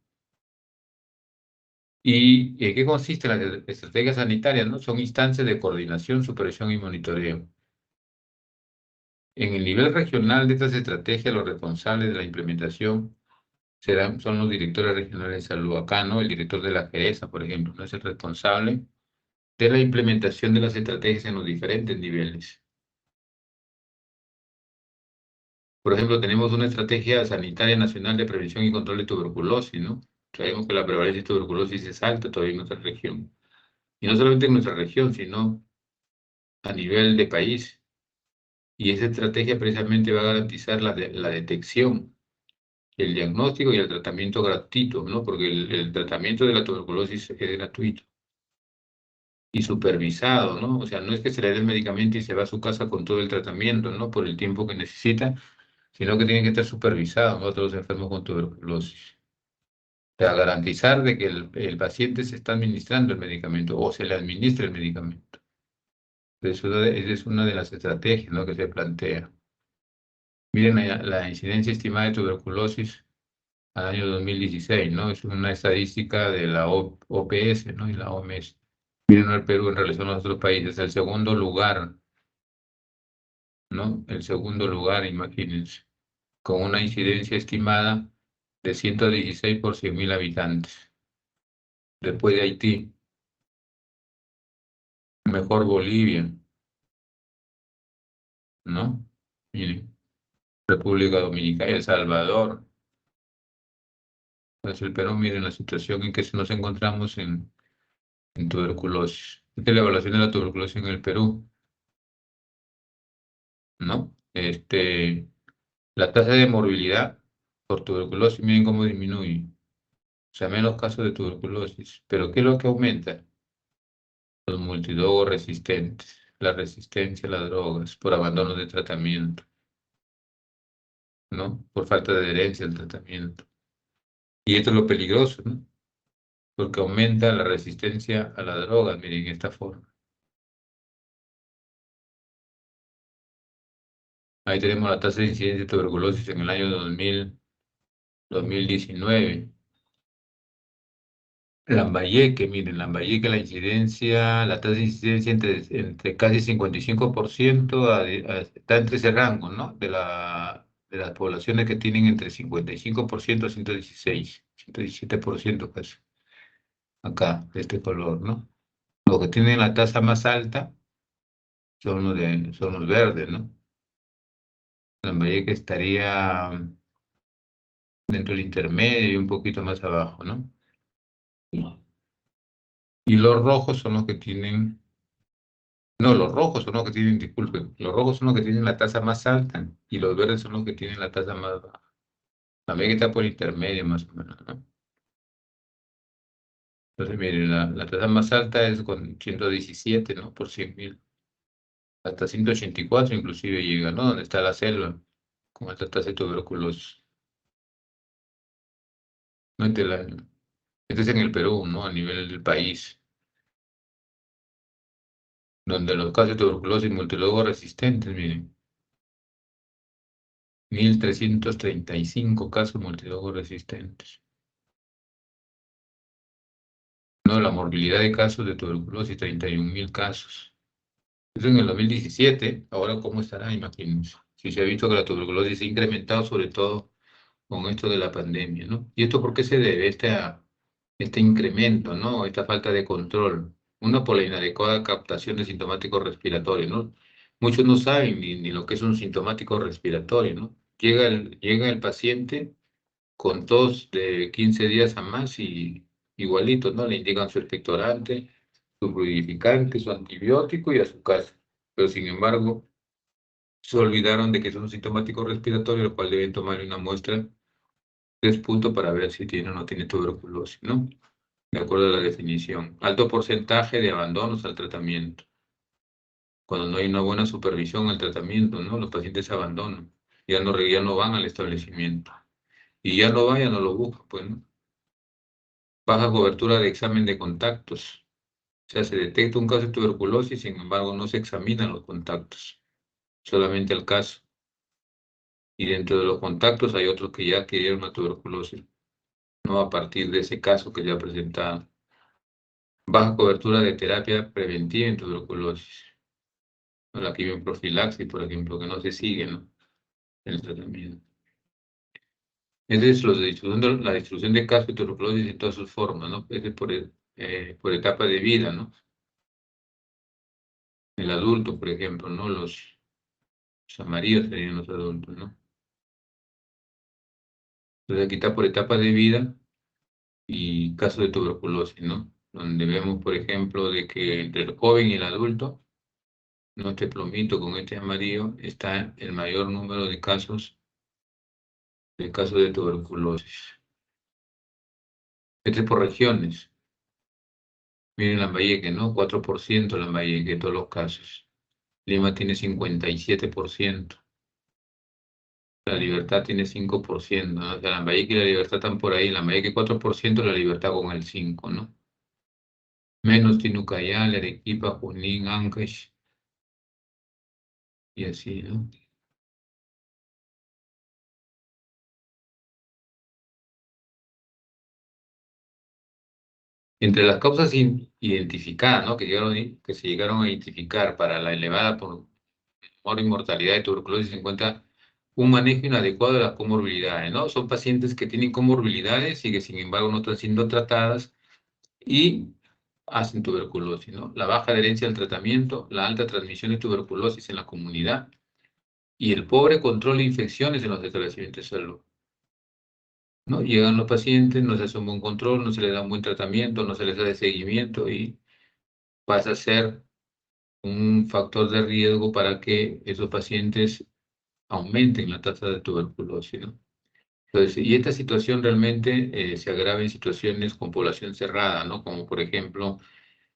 Speaker 1: ¿Y en qué consiste la estrategia sanitaria, no? Son instancias de coordinación, supervisión y monitoreo. En el nivel regional de estas estrategias, los responsables de la implementación son los directores regionales de salud. Acá, ¿no? El director de la GERESA, por ejemplo, no es el responsable de la implementación de las estrategias en los diferentes niveles. Por ejemplo, tenemos una estrategia sanitaria nacional de prevención y control de tuberculosis, ¿no? Sabemos que la prevalencia de tuberculosis es alta todavía en nuestra región. Y no solamente en nuestra región, sino a nivel de país. Y esa estrategia precisamente va a garantizar la detección, el diagnóstico y el tratamiento gratuito, ¿no? Porque el tratamiento de la tuberculosis es gratuito y supervisado, ¿no? O sea, no es que se le dé el medicamento y se va a su casa con todo el tratamiento, ¿no? Por el tiempo que necesita, sino que tiene que estar supervisado, ¿no? Todos los enfermos con tuberculosis. O sea, garantizar de que el paciente se está administrando el medicamento o se le administra el medicamento. Esa es una de las estrategias, ¿no? Que se plantea. Miren la incidencia estimada de tuberculosis al año 2016, ¿no? Es una estadística de la OPS, ¿no? Y la OMS. Miren el Perú en relación a los otros países, el segundo lugar, ¿no? El segundo lugar, imagínense, con una incidencia estimada de 116 por 100.000 habitantes. Después de Haití, mejor Bolivia, ¿no? Miren, República Dominicana, El Salvador. Pues el Perú, miren la situación en que nos encontramos en tuberculosis. Esta es la evaluación de la tuberculosis en el Perú, ¿no? La tasa de morbilidad por tuberculosis, miren cómo disminuye. O sea, menos casos de tuberculosis. Pero ¿qué es lo que aumenta? Los multidrogos resistentes, la resistencia a las drogas, por abandono de tratamiento, ¿no? Por falta de adherencia al tratamiento. Y esto es lo peligroso, ¿no? Porque aumenta la resistencia a las drogas, miren, de esta forma. Ahí tenemos la tasa de incidencia de tuberculosis en el año 2019. Lambayeque, miren, Lambayeque la incidencia, la tasa de incidencia entre casi 55% está entre ese rango, ¿no? De las poblaciones que tienen entre 55% a 117% casi, acá, de este color, ¿no? Los que tienen la tasa más alta son los verdes, ¿no? Lambayeque estaría dentro del intermedio y un poquito más abajo, ¿no? Y los rojos son los que tienen. No, los rojos son los que tienen, disculpen, los rojos son los que tienen la tasa más alta y los verdes son los que tienen la tasa más baja. También está por intermedio más o menos, ¿no? Entonces, miren, la tasa más alta es con 117, ¿no? Por 100.000. Hasta 184 inclusive llega, ¿no? Donde está la selva, con alta tasa de tuberculosis. ¿No? Este es en el Perú, ¿no? A nivel del país, donde los casos de tuberculosis multilogo resistentes, miren, 1.335 casos multilogo resistentes. No, la morbilidad de casos de tuberculosis, 31.000 casos. Eso en el 2017, ahora cómo estará, imagínense. Si se ha visto que la tuberculosis se ha incrementado, sobre todo con esto de la pandemia, ¿no? ¿Y esto por qué se debe, este incremento, ¿no? Esta falta de control. Uno, por la inadecuada captación de sintomáticos respiratorios, ¿no? Muchos no saben ni lo que es un sintomático respiratorio, ¿no? Llega el paciente con tos de 15 días a más y igualito, ¿no? Le indican su expectorante, su fluidificante, su antibiótico y a su casa. Pero sin embargo, se olvidaron de que es un sintomático respiratorio, lo cual deben tomar una muestra 3 puntos para ver si tiene o no tiene tuberculosis, ¿no? De acuerdo a la definición. Alto porcentaje de abandonos al tratamiento. Cuando no hay una buena supervisión al tratamiento, ¿no? Los pacientes se abandonan. Ya no van al establecimiento. Y ya no vayan, no lo buscan, pues, ¿no? Baja cobertura de examen de contactos. O sea, se detecta un caso de tuberculosis, sin embargo, no se examinan los contactos. solamente al caso. Y dentro de los contactos hay otros que ya adquirieron la tuberculosis, ¿no? A partir de ese caso que ya presentaron. Baja cobertura de terapia preventiva en tuberculosis. La quimioprofilaxis, por ejemplo, que no se sigue, ¿no? El tratamiento. Es la distribución de casos de tuberculosis en todas sus formas, ¿no? Es por etapa de vida, ¿no? El adulto, por ejemplo, ¿no? Los amarillos serían los adultos, ¿no? Entonces aquí está por etapa de vida y casos de tuberculosis, ¿no? Donde vemos, por ejemplo, de que entre el joven y el adulto, ¿no? Este plomito con este amarillo, está el mayor número de casos de tuberculosis. Este es por regiones. Miren Lambayeque, ¿no? 4% Lambayeque de todos los casos. Lima tiene 57%. La Libertad tiene 5%, ¿no? O sea, Lambayeque y la Libertad están por ahí. Lambayeque 4%, la Libertad con el 5%, ¿no? Menos tiene Ucayali, Arequipa, Junín, Ancash. Y así, ¿no? Entre las causas identificadas, ¿no? Que se llegaron a identificar para la elevada por mortalidad de tuberculosis se encuentra un manejo inadecuado de las comorbilidades, ¿no? Son pacientes que tienen comorbilidades y que sin embargo no están siendo tratadas y hacen tuberculosis, ¿no? La baja adherencia al tratamiento, la alta transmisión de tuberculosis en la comunidad y el pobre control de infecciones en los establecimientos de salud, ¿no? Llegan los pacientes, no se hace un buen control, no se les da un buen tratamiento, no se les da seguimiento y pasa a ser un factor de riesgo para que esos pacientes aumenten la tasa de tuberculosis, ¿no? Entonces, y esta situación realmente se agrava en situaciones con población cerrada, ¿no? Como por ejemplo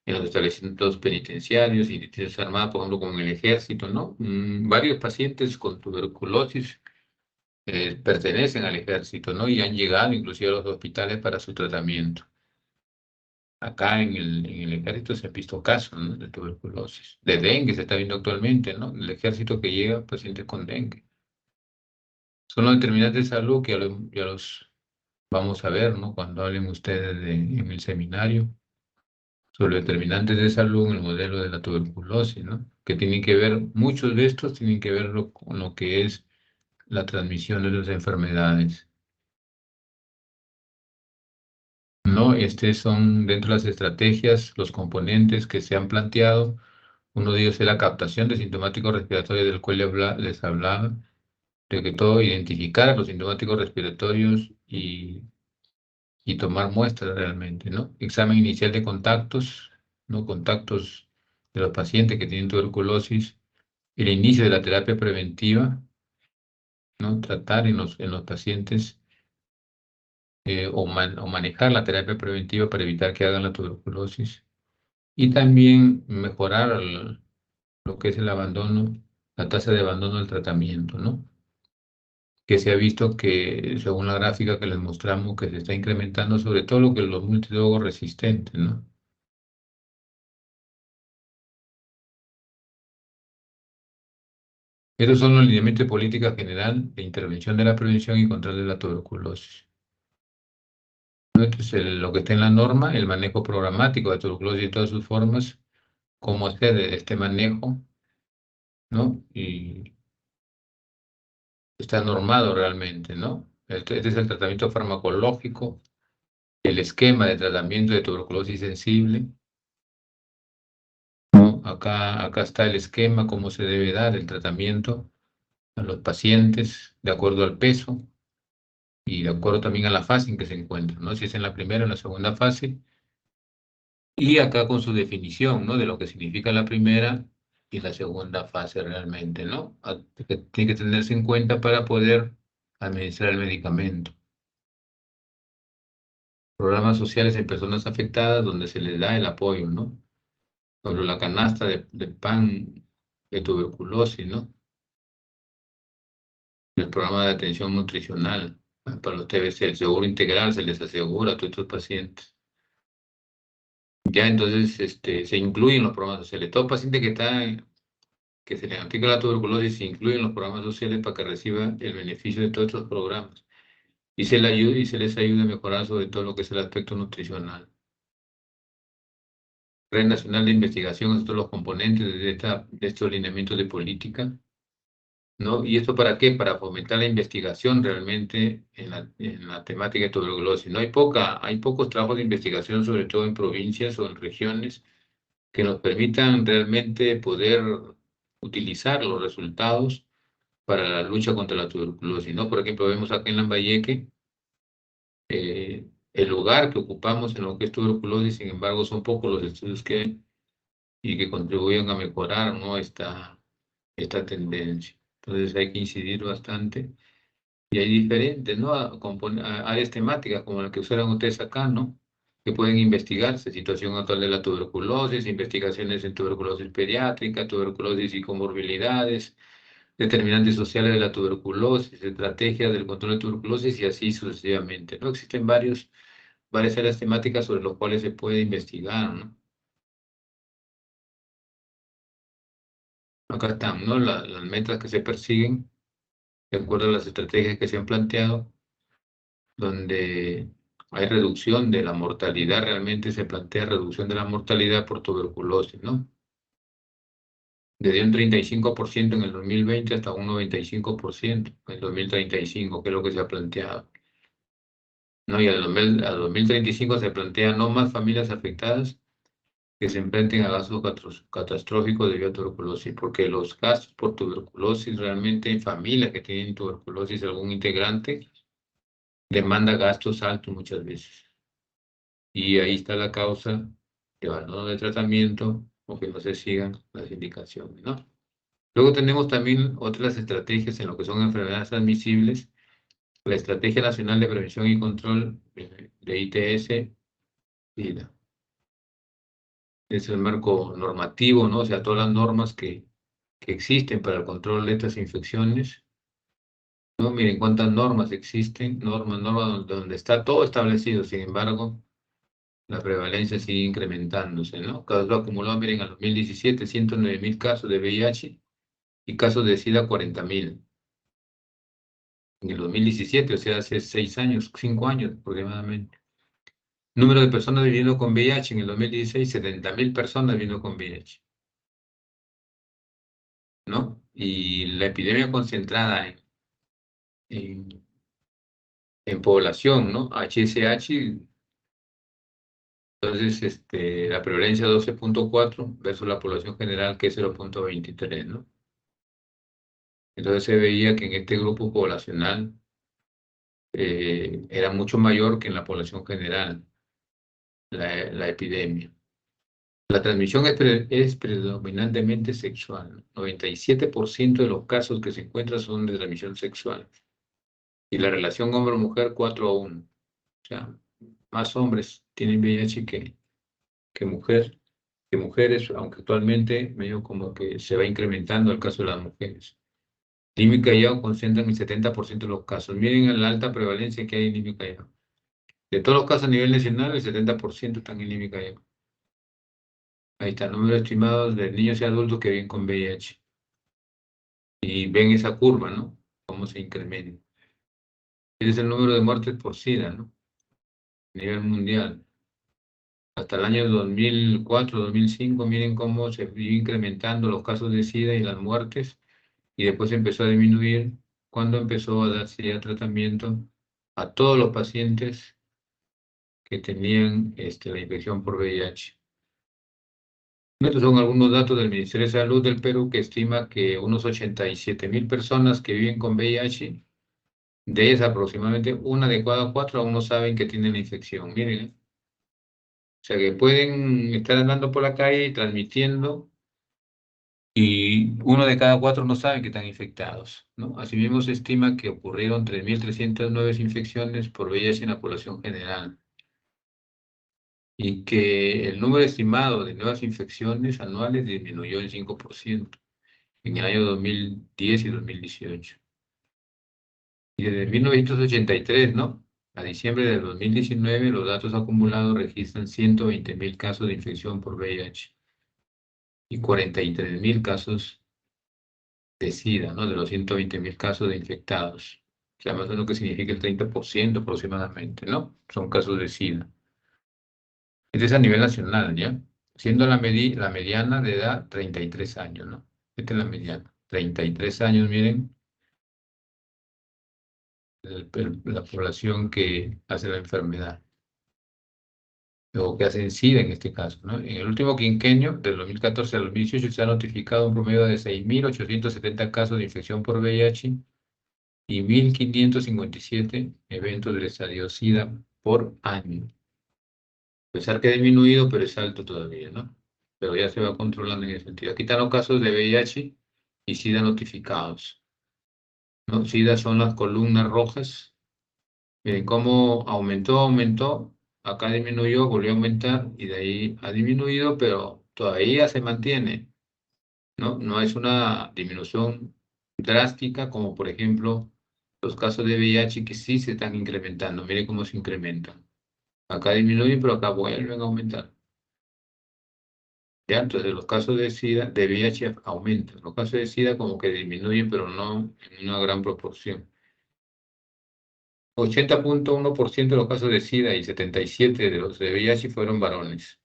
Speaker 1: en los establecimientos penitenciarios y instituciones armadas, por ejemplo, como en el ejército, ¿no? Varios pacientes con tuberculosis pertenecen al ejército, ¿no? Y han llegado inclusive a los hospitales para su tratamiento. Acá en el ejército se han visto casos, ¿no? De tuberculosis. De dengue se está viendo actualmente, ¿no? El ejército que llega pacientes con dengue. Son los determinantes de salud que ya los vamos a ver, ¿no? Cuando hablen ustedes en el seminario sobre determinantes de salud en el modelo de la tuberculosis, ¿no? Que tienen que ver, muchos de estos tienen que ver con lo que es la transmisión de las enfermedades, ¿no? Son dentro de las estrategias, los componentes que se han planteado. Uno de ellos es la captación de sintomáticos respiratorios del cual les hablaba, de que todo identificar los sintomáticos respiratorios y tomar muestras realmente, ¿no? Examen inicial de contactos, ¿no? Contactos de los pacientes que tienen tuberculosis, el inicio de la terapia preventiva, ¿no? Tratar en los pacientes o manejar la terapia preventiva para evitar que hagan la tuberculosis y también mejorar lo que es el abandono, la tasa de abandono del tratamiento, ¿no? Que se ha visto que, según la gráfica que les mostramos, que se está incrementando sobre todo lo que los multidrogos resistentes, ¿no? Estos son los lineamientos de política general de intervención de la prevención y control de la tuberculosis. Esto es lo que está en la norma, el manejo programático de tuberculosis y todas sus formas, cómo hacer este manejo, ¿no? Y está normado realmente, ¿no? Este es el tratamiento farmacológico, el esquema de tratamiento de tuberculosis sensible, ¿no? Acá está el esquema, cómo se debe dar el tratamiento a los pacientes de acuerdo al peso y de acuerdo también a la fase en que se encuentran, ¿no? Si es en la primera o en la segunda fase. Y acá con su definición, ¿no? De lo que significa la primera y la segunda fase realmente, ¿no? Que tiene que tenerse en cuenta para poder administrar el medicamento. Programas sociales en personas afectadas donde se les da el apoyo, ¿no? Sobre la canasta de pan de tuberculosis, ¿no? El programa de atención nutricional para los TBC, el seguro integral se les asegura a todos estos pacientes. Ya entonces se incluyen los programas sociales. Todo paciente que que se le diagnostica la tuberculosis se incluye en los programas sociales para que reciba el beneficio de todos estos programas. Y se les ayuda a mejorar sobre todo lo que es el aspecto nutricional. Red Nacional de Investigación, estos son los componentes de estos lineamientos de política, ¿no? ¿Y esto para qué? Para fomentar la investigación realmente en la temática de tuberculosis. No hay pocos trabajos de investigación, sobre todo en provincias o en regiones, que nos permitan realmente poder utilizar los resultados para la lucha contra la tuberculosis, ¿no? Por ejemplo, vemos acá en Lambayeque, el lugar que ocupamos en lo que es tuberculosis, sin embargo, son pocos los estudios que hay y que contribuyen a mejorar, ¿no? esta tendencia. Entonces hay que incidir bastante. Y hay diferentes, ¿no? Áreas temáticas como la que usaron ustedes acá, ¿no? Que pueden investigarse, situación actual de la tuberculosis, investigaciones en tuberculosis pediátrica, tuberculosis y comorbilidades, determinantes sociales de la tuberculosis, estrategias del control de tuberculosis y así sucesivamente, ¿no? Existen varias áreas temáticas sobre las cuales se puede investigar, ¿no? Acá están, ¿no? Las metas que se persiguen, de acuerdo a las estrategias que se han planteado, donde hay reducción de la mortalidad, realmente se plantea reducción de la mortalidad por tuberculosis, ¿no? Desde un 35% en el 2020 hasta un 95% en el 2035, que es lo que se ha planteado. ¿No? Y al 2035 se plantea no más familias afectadas que se enfrenten a gastos catastróficos debido a tuberculosis, porque los gastos por tuberculosis realmente en familias que tienen tuberculosis, algún integrante, demanda gastos altos muchas veces. Y ahí está la causa de abandono de tratamiento o que no se sigan las indicaciones, ¿no? Luego tenemos también otras estrategias en lo que son enfermedades transmisibles, la Estrategia Nacional de Prevención y Control de ITS, SIDA. Es el marco normativo, ¿no? O sea, todas las normas que existen para el control de estas infecciones, ¿no? Miren cuántas normas existen, normas donde está todo establecido, sin embargo, la prevalencia sigue incrementándose, ¿no? Casos acumulados, miren, al 2017, 109.000 casos de VIH y casos de SIDA, 40.000. En el 2017, o sea, hace 6 años, 5 años aproximadamente. Número de personas viviendo con VIH en el 2016, 70.000 personas viviendo con VIH, ¿no? Y la epidemia concentrada en población, ¿no? HSH, entonces la prevalencia 12.4 versus la población general que es 0.23, ¿no? Entonces se veía que en este grupo poblacional era mucho mayor que en la población general la epidemia. La transmisión es predominantemente sexual. 97% de los casos que se encuentran son de transmisión sexual. Y la relación hombre-mujer 4-1. O sea, más hombres tienen VIH que mujeres, aunque actualmente medio como que se va incrementando el caso de las mujeres. Lima y Callao concentran el 70% de los casos. Miren la alta prevalencia que hay en Lima y Callao. De todos los casos a nivel nacional, el 70% están en Lima y Callao. Ahí está el número estimado de niños y adultos que viven con VIH. Y ven esa curva, ¿no? Cómo se incrementa. Ese es el número de muertes por SIDA, ¿no? A nivel mundial. Hasta el año 2004, 2005, miren cómo se iba incrementando los casos de SIDA y las muertes. Y después empezó a disminuir cuando empezó a darse ya tratamiento a todos los pacientes que tenían la infección por VIH. Estos son algunos datos del Ministerio de Salud del Perú que estima que unos 87.000 personas que viven con VIH, de ellas aproximadamente una de cada 4 aún no saben que tienen la infección. Miren, o sea que pueden estar andando por la calle y transmitiendo y uno de cada 4 no saben que están infectados, ¿no? Asimismo se estima que ocurrieron 3.309 infecciones por VIH en la población general y que el número estimado de nuevas infecciones anuales disminuyó en 5% en el año 2010 y 2018. Y desde 1983, ¿no? A diciembre del 2019, los datos acumulados registran 120.000 casos de infección por VIH y 43.000 casos de SIDA, ¿no? De los 120.000 casos de infectados. O sea, más o menos que significa el 30% aproximadamente, ¿no? Son casos de SIDA. Este es a nivel nacional, ¿ya? Siendo la mediana de edad 33 años, ¿no? Esta es la mediana. 33 años, miren, la población que hace la enfermedad, o que hace SIDA en este caso, ¿no? En el último quinquenio, del 2014 al 2018, se ha notificado un promedio de 6.870 casos de infección por VIH y 1.557 eventos del estadio SIDA por año. A pesar que ha disminuido, pero es alto todavía, ¿no? Pero ya se va controlando en ese sentido. Aquí están los casos de VIH y SIDA notificados, ¿no? SIDA son las columnas rojas. Miren cómo aumentó, acá disminuyó, volvió a aumentar y de ahí ha disminuido, pero todavía se mantiene, ¿no? No es una disminución drástica como por ejemplo los casos de VIH que sí se están incrementando. Miren cómo se incrementan. Acá disminuyen, pero acá vuelven a aumentar. ¿Ya? Entonces los casos de SIDA, de VIH aumentan. Los casos de SIDA como que disminuyen, pero no en una gran proporción. 80.1% de los casos de SIDA y 77% de los de VIH fueron varones.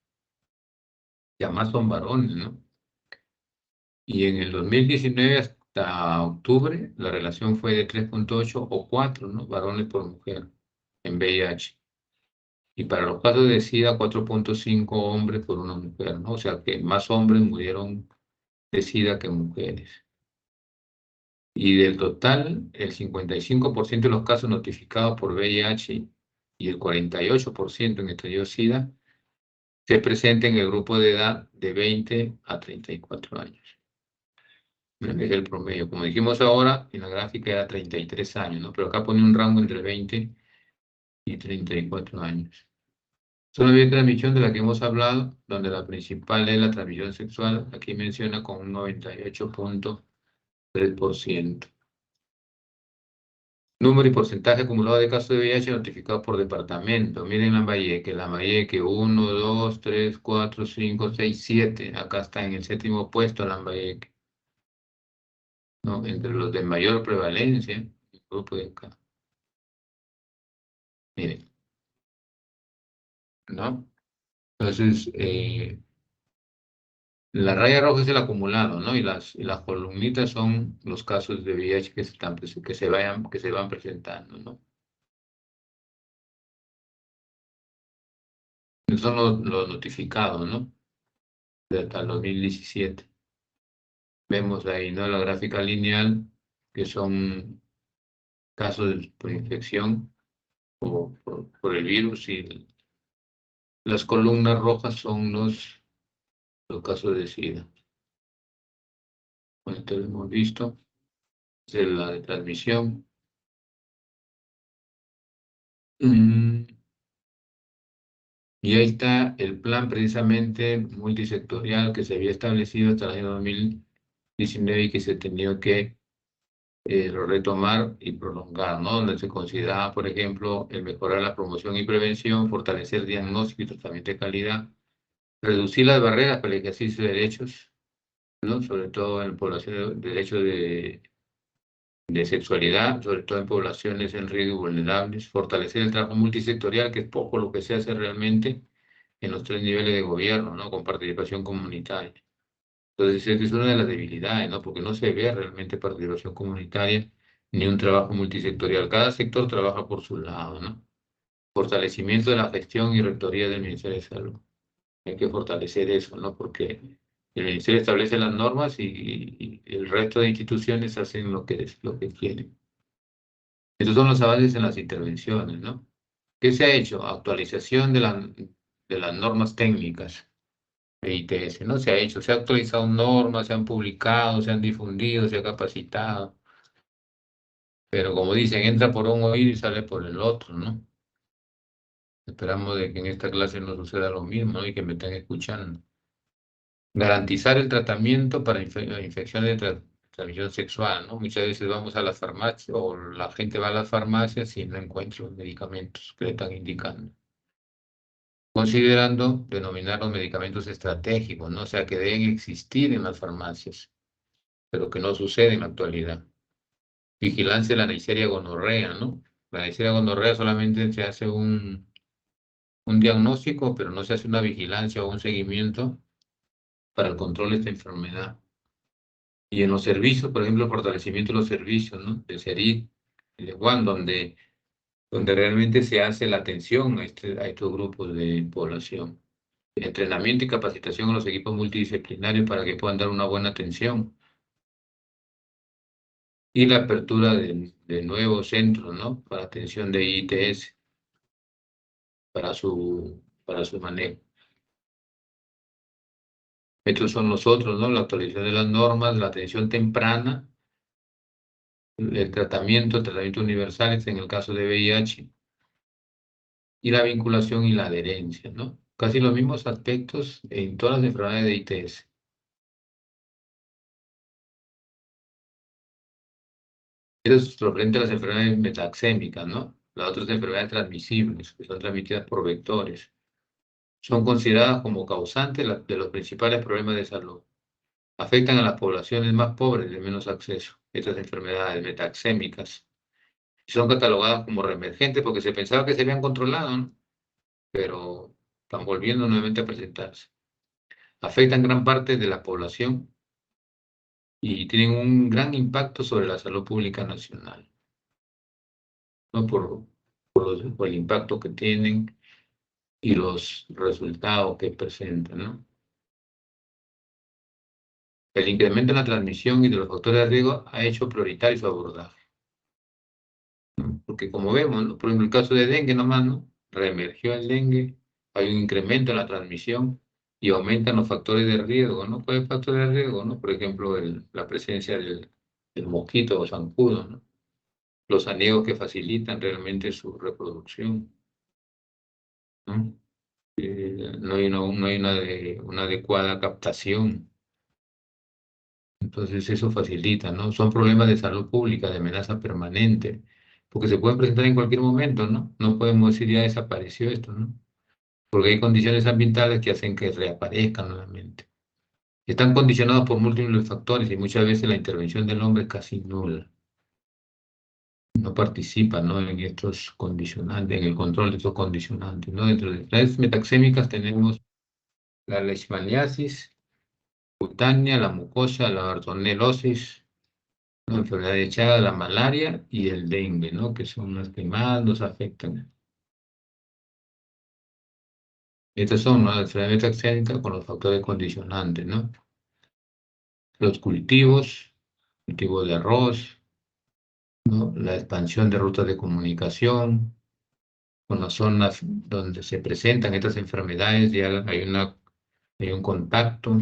Speaker 1: Ya más son varones, ¿no? Y en el 2019 hasta octubre la relación fue de 3.8 o 4, ¿no? Varones por mujer en VIH. Y para los casos de SIDA, 4.5 hombres por una mujer, ¿no? O sea que más hombres murieron de SIDA que mujeres. Y del total, el 55% de los casos notificados por VIH y el 48% en estallido SIDA se presenta en el grupo de edad de 20 a 34 años. Es el promedio. Como dijimos ahora, en la gráfica era 33 años, ¿no? Pero acá pone un rango entre 20 y 34 años. Son las vías de transmisión de la que hemos hablado, donde la principal es la transmisión sexual. Aquí menciona con un 98.3%. Número y porcentaje acumulado de casos de VIH notificados por departamento. Miren Lambayeque 1, 2, 3, 4, 5, 6, 7. Acá está en el 7º puesto Lambayeque, ¿no? Entre los de mayor prevalencia, el grupo de acá. Miren, ¿no? Entonces, la raya roja es el acumulado, ¿no? Y las columnitas son los casos de VIH que se van presentando, ¿no? Esos son los notificados, ¿no? De hasta el 2017. Vemos ahí, ¿no? La gráfica lineal, que son casos por infección o por el virus, y las columnas rojas son los casos de SIDA. Bueno, esto lo hemos visto, es la de transmisión. Y ahí está el plan precisamente multisectorial que se había establecido hasta el año 2019 y que se tenía que retomar y prolongar, ¿no? Donde se consideraba, por ejemplo, el mejorar la promoción y prevención, fortalecer diagnóstico y tratamiento de calidad, reducir las barreras para el ejercicio de derechos, ¿no? Sobre todo en poblaciones, derechos de sexualidad, sobre todo en poblaciones en riesgo y vulnerables, fortalecer el trabajo multisectorial, que es poco lo que se hace realmente en los 3 niveles de gobierno, ¿no? Con participación comunitaria. Entonces, esa es una de las debilidades, ¿no? Porque no se ve realmente participación comunitaria ni un trabajo multisectorial. Cada sector trabaja por su lado, ¿no? Fortalecimiento de la gestión y rectoría del Ministerio de Salud. Hay que fortalecer eso, ¿no? Porque el Ministerio establece las normas y el resto de instituciones hacen lo que quieren. Estos son los avances en las intervenciones, ¿no? ¿Qué se ha hecho? Actualización de las normas técnicas de ITS, ¿no? Se ha hecho, se ha actualizado normas, se han publicado, se han difundido, se ha capacitado. Pero como dicen, entra por un oído y sale por el otro, ¿no? Esperamos de que en esta clase no suceda lo mismo, ¿no? Y que me estén escuchando. Garantizar el tratamiento para infecciones de transmisión sexual, ¿no? Muchas veces vamos a las farmacias o la gente va a las farmacias y no encuentra los medicamentos que le están indicando. Considerando denominar los medicamentos estratégicos, ¿no? O sea, que deben existir en las farmacias. pero que no sucede en la actualidad. Vigilancia de la Neisseria gonorrea, ¿no? La Neisseria gonorrea solamente se hace un diagnóstico, pero no se hace una vigilancia o un seguimiento para el control de esta enfermedad. Y en los servicios, por ejemplo, el fortalecimiento de los servicios, ¿no? De SERIC, de Juan, donde realmente se hace la atención a estos grupos de población. Entrenamiento y capacitación a los equipos multidisciplinarios para que puedan dar una buena atención. Y la apertura de nuevos centros, ¿no? Para atención de ITS, para su manejo. Estos son los otros, ¿no? La actualización de las normas, la atención temprana, el tratamiento universales en el caso de VIH, y la vinculación y la adherencia, ¿no? Casi los mismos aspectos en todas las enfermedades de ITS. Eso es frente a las enfermedades metaxémicas, ¿no? Las otras enfermedades transmisibles, que son transmitidas por vectores, son consideradas como causantes de los principales problemas de salud. Afectan a las poblaciones más pobres de menos acceso, estas enfermedades metaxémicas. Son catalogadas como reemergentes porque se pensaba que se habían controlado, ¿no? Pero están volviendo nuevamente a presentarse. Afectan gran parte de la población y tienen un gran impacto sobre la salud pública nacional, ¿no? Por el impacto que tienen y los resultados que presentan, ¿no? El incremento en la transmisión y de los factores de riesgo ha hecho prioritario su abordaje, ¿no? Porque como vemos, ¿no? Por ejemplo, el caso de dengue nomás, ¿no? Reemergió el dengue, hay un incremento en la transmisión y aumentan los factores de riesgo, ¿no? ¿Cuál es el factor de riesgo, no? Por ejemplo, la presencia del mosquito o zancudo, ¿no? Los anegos que facilitan realmente su reproducción, ¿no? No hay una adecuada captación. Entonces eso facilita, ¿no? Son problemas de salud pública, de amenaza permanente, porque se pueden presentar en cualquier momento, ¿no? No podemos decir ya desapareció esto, ¿no? Porque hay condiciones ambientales que hacen que reaparezcan nuevamente. Están condicionados por múltiples factores y muchas veces la intervención del hombre es casi nula. No participa, ¿no? En estos condicionantes, en el control de estos condicionantes, ¿no? Dentro de las metaxémicas tenemos la leishmaniasis cutánea, la mucosa, la bartonelosis, la enfermedad de Chagas, la malaria y el dengue, ¿no? Que son las que más nos afectan. Estas son, ¿no? Las enfermedades metaxémicas con los factores condicionantes, ¿no? Los cultivos de arroz, ¿no? La expansión de rutas de comunicación, con las zonas donde se presentan estas enfermedades, ya hay un contacto,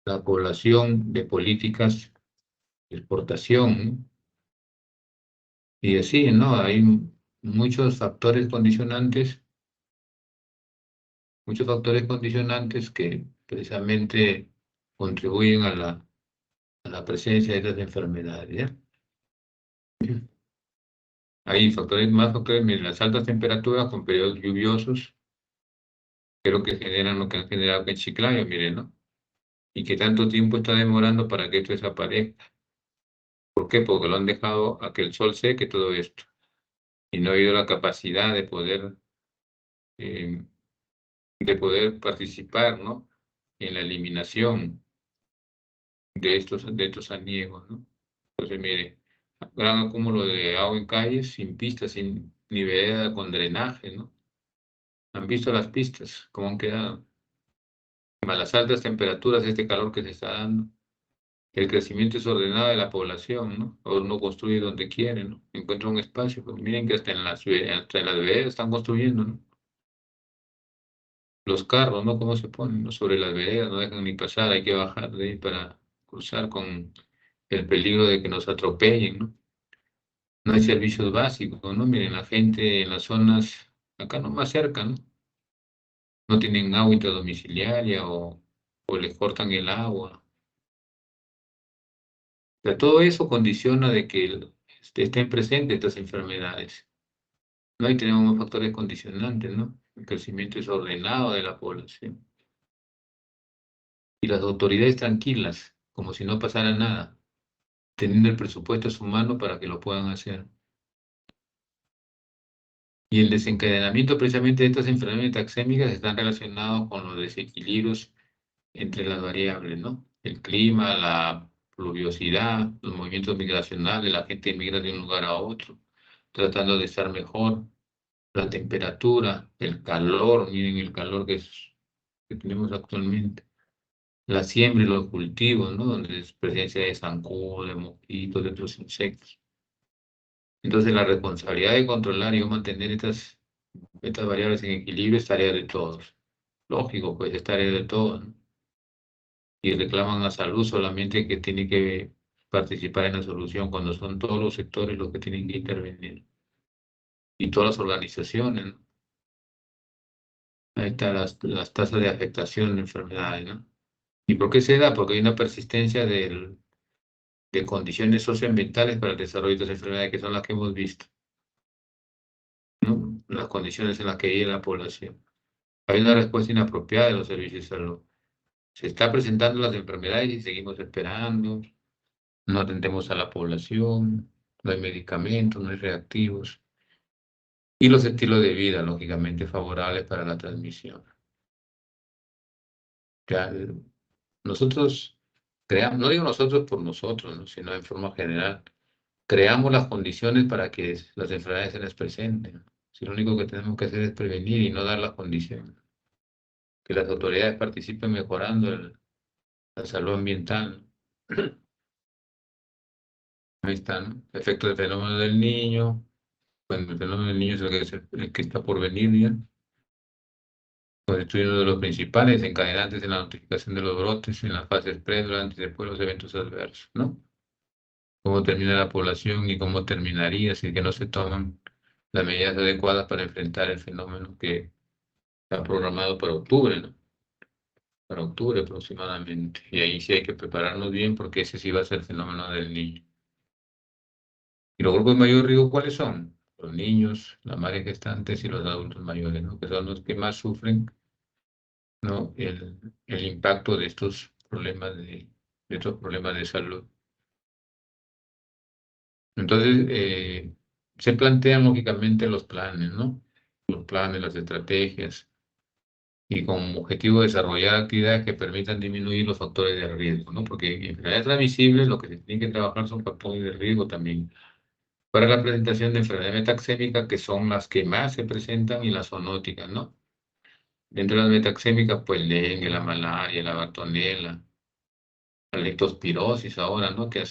Speaker 1: la población de políticas de exportación, ¿no? Y así, ¿no? Hay muchos factores condicionantes que precisamente contribuyen a la presencia de estas enfermedades, ¿ya? Hay más factores, miren, las altas temperaturas con periodos lluviosos, creo que generan lo que han generado aquí en Chiclayo, miren, ¿no? Y que tanto tiempo está demorando para que esto desaparezca. ¿Por qué? Porque lo han dejado a que el sol seque todo esto. Y no ha habido la capacidad eh, de poder participar, ¿no? En la eliminación de estos aniegos, ¿no? Entonces, mire, gran acúmulo de agua en calles, sin pistas, sin ni vereda con drenaje, ¿no? ¿Han visto las pistas? ¿Cómo han quedado? A las altas temperaturas, este calor que se está dando, el crecimiento desordenado de la población, ¿no? O no construye donde quiere, ¿no? Encuentra un espacio, pues miren que hasta en las veredas están construyendo, ¿no? Los carros, ¿no? ¿Cómo se ponen, ¿no? Sobre las veredas, no dejan ni pasar, hay que bajar de ahí para cruzar con el peligro de que nos atropellen, ¿no? No hay servicios básicos, ¿no? Miren, la gente en las zonas, acá no más cerca, ¿no? No tienen agua intradomiciliaria o les cortan el agua. O sea, todo eso condiciona de que estén presentes estas enfermedades, ¿no? Y tenemos factores condicionantes, ¿no? El crecimiento desordenado de la población. y las autoridades tranquilas, como si no pasara nada, teniendo el presupuesto a su mano para que lo puedan hacer. Y el desencadenamiento precisamente de estas enfermedades taxémicas están relacionados con los desequilibrios entre las variables, ¿no? El clima, la pluviosidad, los movimientos migracionales, la gente migra de un lugar a otro, tratando de estar mejor, la temperatura, el calor, miren el calor que tenemos actualmente, la siembra y los cultivos, ¿no? Donde es presencia de zancudos, de mosquitos, de otros insectos. Entonces la responsabilidad de controlar y mantener estas variables en equilibrio es tarea de todos. Lógico, pues es tarea de todos, ¿no? Y reclaman a salud solamente que tiene que participar en la solución cuando son todos los sectores los que tienen que intervenir. Y todas las organizaciones, ¿no? Ahí están las tasas de afectación de enfermedades, ¿no? ¿Y por qué se da? Porque hay una persistencia de condiciones socioambientales para el desarrollo de estas enfermedades que son las que hemos visto, ¿no? Las condiciones en las que vive la población. Hay una respuesta inapropiada de los servicios de salud. Se está presentando las enfermedades y seguimos esperando, no atendemos a la población, no hay medicamentos, no hay reactivos. Y los estilos de vida, lógicamente, favorables para la transmisión. Ya, nosotros creamos, no digo nosotros por nosotros, ¿no? Sino en forma general, creamos las condiciones para que las enfermedades se les presenten. Si lo único que tenemos que hacer es prevenir y no dar las condiciones. Que las autoridades participen mejorando la salud ambiental. Ahí está, ¿no? Efecto del fenómeno del niño. Bueno, el fenómeno del niño es el que está por venir ya. Constituye uno de los principales encadenantes en la notificación de los brotes en las fases pre, durante y después de los eventos adversos, ¿no? Cómo termina la población y cómo terminaría si es que no se toman las medidas adecuadas para enfrentar el fenómeno que está programado para octubre, ¿no? Para octubre aproximadamente. Y ahí sí hay que prepararnos bien porque ese sí va a ser el fenómeno del niño. ¿Y los grupos de mayor riesgo cuáles son? Los niños, las madres gestantes y los adultos mayores, ¿no? Que son los que más sufren, ¿no? El impacto de estos problemas de salud. Entonces, se plantean lógicamente los planes, ¿no? Los planes, las estrategias, y con objetivo desarrollar actividades que permitan disminuir los factores de riesgo, ¿no? Porque en enfermedades transmisibles lo que se tiene que trabajar son factores de riesgo también. Para la presentación de enfermedades metaxémicas, que son las que más se presentan, y las zoonóticas, ¿no? Dentro de las metaxémicas, pues dengue, la malaria, la bartonela, la leptospirosis ahora, ¿no? Que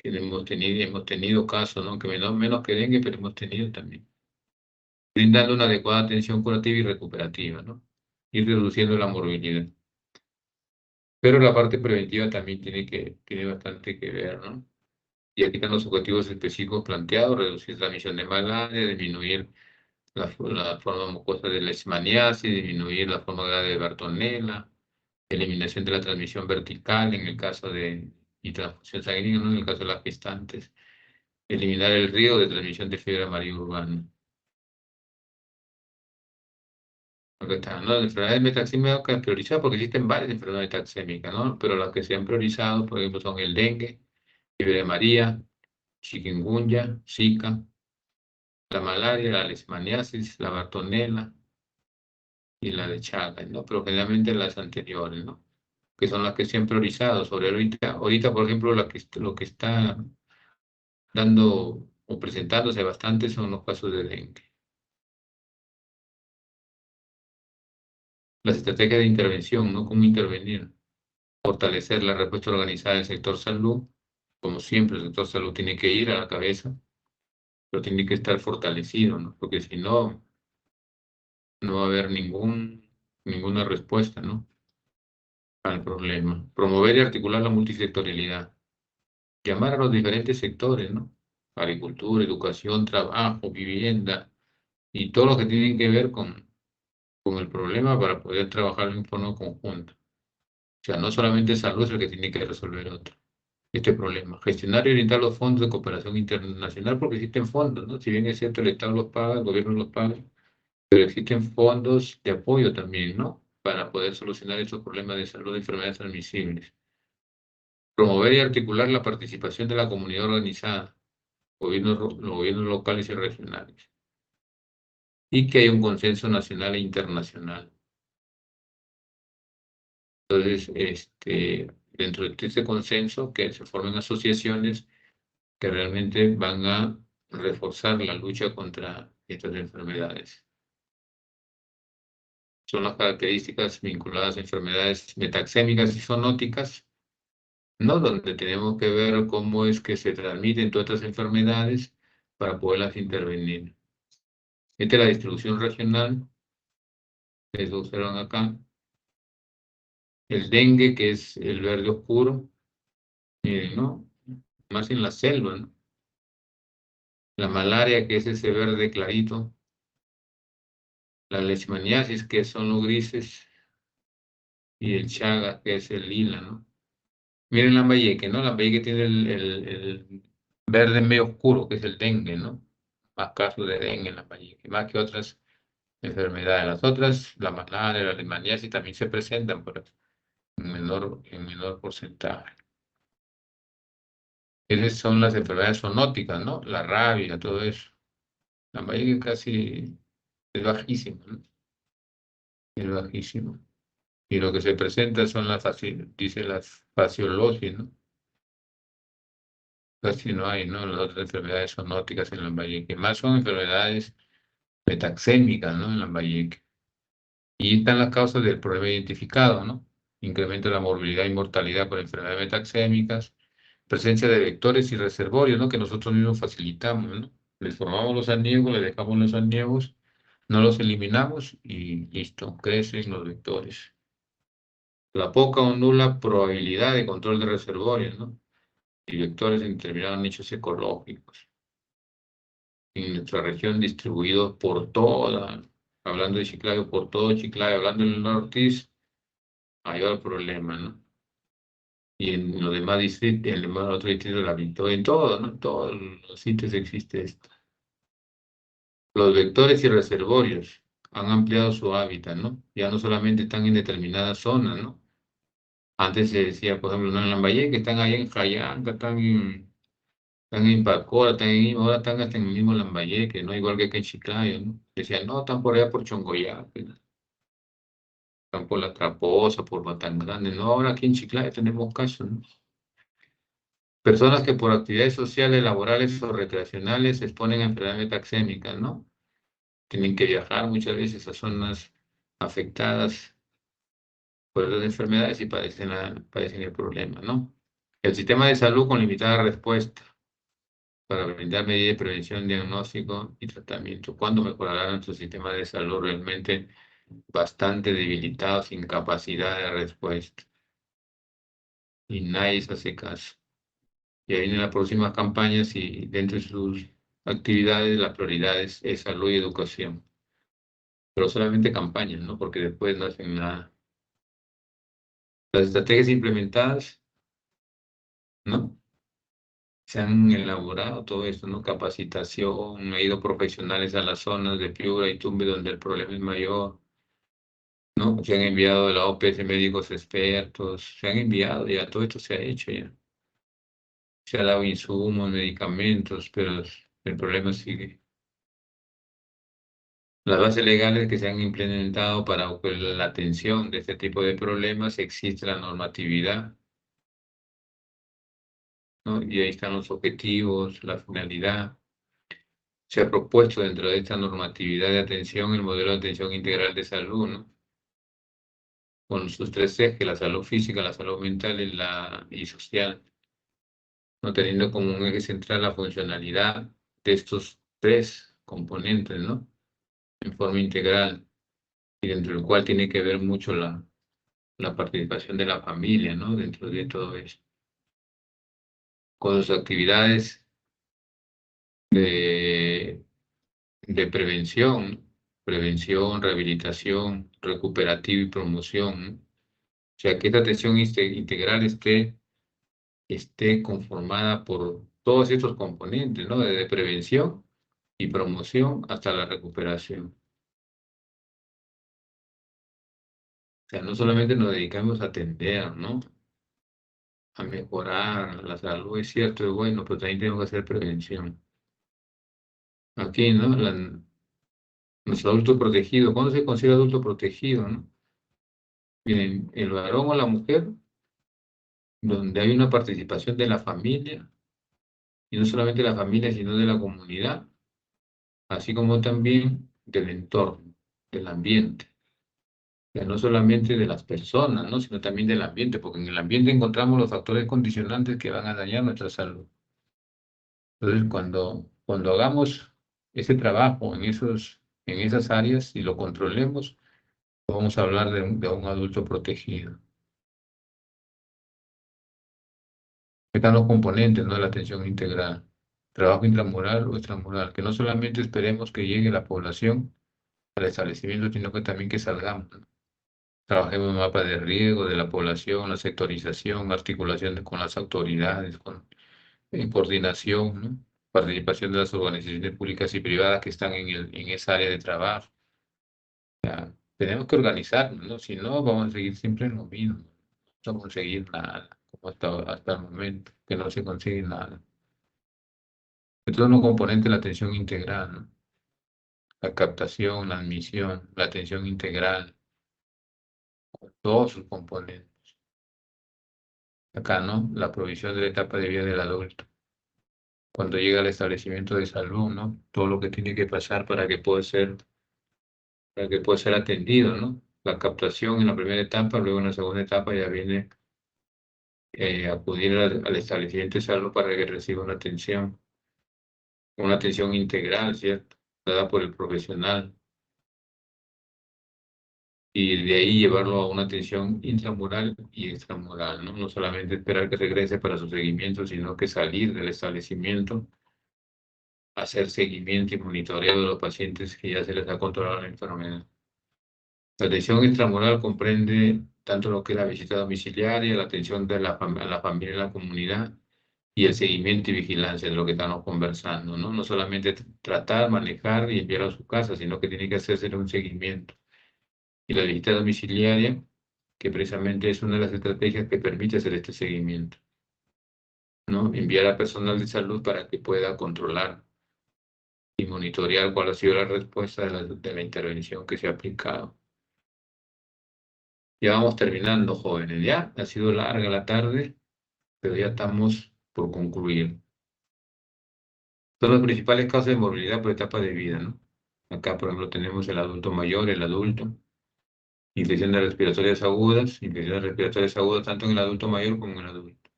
Speaker 1: hemos tenido casos, ¿no? Que menos que dengue, pero hemos tenido también. Brindando una adecuada atención curativa y recuperativa, ¿no? Y reduciendo la morbilidad. Pero la parte preventiva también tiene bastante que ver, ¿no? Y aquí están los objetivos específicos planteados: reducir la transmisión de malaria, disminuir la forma mucosa de leishmaniasis, disminuir la forma grave de Bartonella, eliminación de la transmisión vertical en el caso y transfusión sanguínea, ¿no? En el caso de las gestantes, eliminar el riesgo de transmisión de fiebre amarilla urbana. Acá está, ¿no? Las enfermedades metaxémicas priorizadas, porque existen varias enfermedades metaxémicas, ¿no? Pero las que se han priorizado, por ejemplo, son el dengue, fiebre amarilla, chikungunya, Zika, la malaria, la leishmaniasis, la bartonella y la de Chagas, ¿no? Pero generalmente las anteriores, ¿no? Que son las que se han priorizado sobre ahorita, por ejemplo, lo que está dando o presentándose bastante son los casos de dengue. Las estrategias de intervención, ¿no? Cómo intervenir, fortalecer la respuesta organizada del sector salud. Como siempre, el sector salud tiene que ir a la cabeza, pero tiene que estar fortalecido, ¿no? Porque si no, no va a haber ninguna respuesta, ¿no? Al problema. Promover y articular la multisectorialidad. Llamar a los diferentes sectores, ¿no? Agricultura, educación, trabajo, vivienda y todo lo que tiene que ver con el problema para poder trabajar en forma conjunta. O sea, no solamente salud es el que tiene que resolver este problema. Gestionar y orientar los fondos de cooperación internacional, porque existen fondos, ¿no? Si bien es cierto, el Estado los paga, el gobierno los paga, pero existen fondos de apoyo también, ¿no? para poder solucionar estos problemas de salud y enfermedades transmisibles. Promover y articular la participación de la comunidad organizada, los gobiernos locales y regionales, y que haya un consenso nacional e internacional. Entonces, dentro de este consenso, que se formen asociaciones que realmente van a reforzar la lucha contra estas enfermedades. Son las características vinculadas a enfermedades metaxémicas y zoonóticas, ¿no? Donde tenemos que ver cómo es que se transmiten todas estas enfermedades para poderlas intervenir. Esta es la distribución regional, que lo observan acá. El dengue, que es el verde oscuro, miren, ¿no? Más en la selva, ¿no? La malaria, que es ese verde clarito. La leishmaniasis, que son los grises. Y el chaga, que es el lila, ¿no? Miren Lambayeque, ¿no? Lambayeque tiene el verde medio oscuro, que es el dengue, ¿no? Más casos de dengue en Lambayeque, más que otras enfermedades. Las otras, la malaria, la leishmaniasis, también se presentan, pero en menor porcentaje. Esas son las enfermedades zoonóticas, ¿no? La rabia, todo eso. Lambayeque casi es bajísimo, ¿no? Es bajísimo. Y lo que se presenta son las fasciolosis, ¿no? Casi no hay, ¿no? Las otras enfermedades zoonóticas en Lambayeque. Más son enfermedades metaxémicas, ¿no? En Lambayeque. Y están las causas del problema identificado, ¿no? Incremento de la morbilidad y mortalidad por enfermedades metaxémicas, presencia de vectores y reservorios, ¿no? Que nosotros mismos facilitamos, ¿no? Les formamos los aniegos, les dejamos los aniegos, no los eliminamos y listo, crecen los vectores. La poca o nula probabilidad de control de reservorios, ¿no? Y vectores en determinados nichos ecológicos. En nuestra región distribuidos por toda, hablando de Chiclayo, por todo Chiclayo, hablando del norte, ahí va el problema, ¿no? Y en los demás distritos, en los otros distritos de la Victoria, en todo, ¿no? En todos los sitios existe esto. Los vectores y reservorios han ampliado su hábitat, ¿no? Ya no solamente están en determinadas zonas, ¿no? Antes se decía, por ejemplo, no en Lambayeque, que están allá en Jayanca, están en Pacora, ahora están hasta en el mismo Lambayeque, ¿no? Igual que acá en Chiclayo, ¿no? Decían, no, están por allá por Chongoyape, ¿no? Están por La Traposa, por Batán Grande, no, ahora aquí en Chiclayo tenemos casos, ¿no? Personas que por actividades sociales, laborales o recreacionales se exponen a enfermedades metaxémicas, ¿no? Tienen que viajar muchas veces a zonas afectadas por las enfermedades y padecen el problema, ¿no? El sistema de salud con limitada respuesta para brindar medidas de prevención, diagnóstico y tratamiento. ¿Cuándo mejorará nuestro sistema de salud realmente bastante debilitado, sin capacidad de respuesta? Y nadie se hace caso. Y ahí vienen las próximas campañas y dentro de sus actividades la prioridad es salud y educación. Pero solamente campañas, ¿no? Porque después no hacen nada. Las estrategias implementadas, ¿no? Se han elaborado todo esto, ¿no? Capacitación, han ido profesionales a las zonas de Piura y Tumbe donde el problema es mayor, ¿no? Se han enviado de la OPS médicos expertos, se han enviado ya, todo esto se ha hecho ya. Se ha dado insumos, medicamentos, pero el problema sigue. Las bases legales que se han implementado para la atención de este tipo de problemas, existe la normatividad, ¿no? Y ahí están los objetivos, la finalidad. Se ha propuesto dentro de esta normatividad de atención el modelo de atención integral de salud, ¿no? Con sus tres ejes, la salud física, la salud mental y social, ¿no? Teniendo como un eje central la funcionalidad de estos tres componentes, ¿no? En forma integral, y dentro del cual tiene que ver mucho la participación de la familia, ¿no? Dentro de todo esto. Con sus actividades de prevención, rehabilitación, recuperativa y promoción, ¿no? O sea, que esta atención integral esté conformada por todos estos componentes, ¿no? Desde prevención y promoción hasta la recuperación. O sea, no solamente nos dedicamos a atender, ¿no? A mejorar la salud, es cierto, es bueno, pero también tenemos que hacer prevención. Aquí, ¿no? Nuestro adulto protegido, ¿cuándo se considera adulto protegido, no? Miren, el varón o la mujer, donde hay una participación de la familia, y no solamente de la familia, sino de la comunidad, así como también del entorno, del ambiente. O sea, no solamente de las personas, ¿no? Sino también del ambiente, porque en el ambiente encontramos los factores condicionantes que van a dañar nuestra salud. Entonces, cuando hagamos ese trabajo en esas áreas y lo controlemos, vamos a hablar de un adulto protegido. Están los componentes, ¿no? De la atención integral, trabajo intramural o extramural, que no solamente esperemos que llegue la población al establecimiento, sino que también que salgamos, ¿no? Trabajemos en mapa de riesgo de la población, la sectorización, articulación con las autoridades, en coordinación, ¿no? Participación de las organizaciones públicas y privadas que están en esa área de trabajo. O sea, tenemos que organizarnos, ¿no? Si no, vamos a seguir siempre en lo mismo. No vamos a conseguir nada, como hasta el momento, que no se consigue nada. Esto es un componente de la atención integral, ¿no? La captación, la admisión, la atención integral, todos sus componentes. Acá, ¿no? La provisión de la etapa de vida del adulto. Cuando llega al establecimiento de salud, ¿no? Todo lo que tiene que pasar para que pueda ser atendido, ¿no? La captación en la primera etapa, luego en la segunda etapa ya viene acudir al establecimiento de salud para que reciba una atención integral, ¿cierto? Dada por el profesional. Y de ahí llevarlo a una atención intramural y extramural, ¿no? No solamente esperar que regrese para su seguimiento, sino que salir del establecimiento, hacer seguimiento y monitoreo de los pacientes que ya se les ha controlado la enfermedad. La atención extramural comprende tanto lo que es la visita domiciliaria, la atención a la familia y la comunidad, y el seguimiento y vigilancia de lo que estamos conversando, ¿no? No solamente tratar, manejar y enviar a su casa, sino que tiene que hacerse un seguimiento. Y la visita domiciliaria, que precisamente es una de las estrategias que permite hacer este seguimiento, ¿no? Enviar a personal de salud para que pueda controlar y monitorear cuál ha sido la respuesta de la intervención que se ha aplicado. Ya vamos terminando, jóvenes, ya. Ha sido larga la tarde, pero ya estamos por concluir. Son las principales causas de morbilidad por etapa de vida, ¿no? Acá, por ejemplo, tenemos el adulto mayor, el adulto, infecciones respiratorias agudas tanto en el adulto mayor como en el adulto.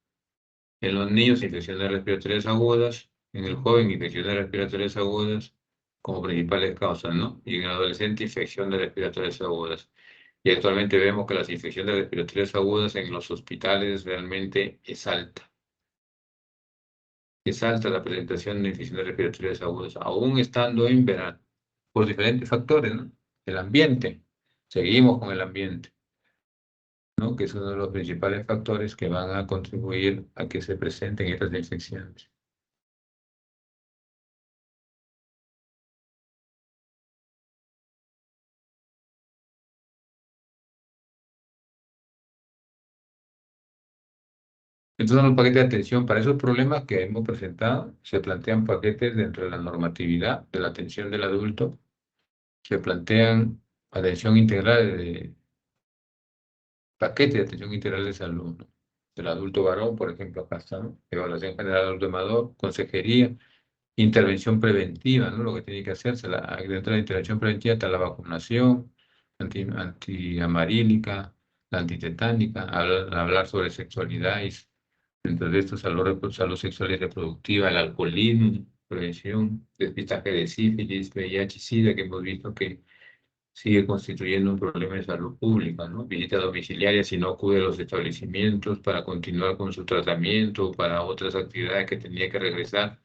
Speaker 1: En los niños, infecciones respiratorias agudas, en el joven, infecciones respiratorias agudas como principales causas, ¿no? Y en el adolescente, infecciones respiratorias agudas. Y actualmente vemos que las infecciones respiratorias agudas en los hospitales realmente es alta. Es alta la presentación de infecciones respiratorias agudas, aún estando en verano, por diferentes factores, ¿no? El ambiente, seguimos con el ambiente, ¿no? Que es uno de los principales factores que van a contribuir a que se presenten estas infecciones. Estos son los paquetes de atención para esos problemas que hemos presentado. Se plantean paquetes dentro de la normatividad de la atención del adulto. Se plantean atención integral paquete de atención integral de salud, ¿no? Del adulto varón, por ejemplo, acá está, ¿no? Evaluación general del adulto mayor, consejería, intervención preventiva, ¿no? Lo que tiene que hacerse, dentro de la intervención preventiva está la vacunación, antiamarílica, la antitetánica, hablar sobre sexualidad y dentro de esto salud sexual y reproductiva, el alcoholismo, prevención, despistaje de sífilis, VIH y SIDA, que hemos visto que sigue constituyendo un problema de salud pública, ¿no? Visita domiciliaria si no acude a los establecimientos para continuar con su tratamiento o para otras actividades que tenía que regresar.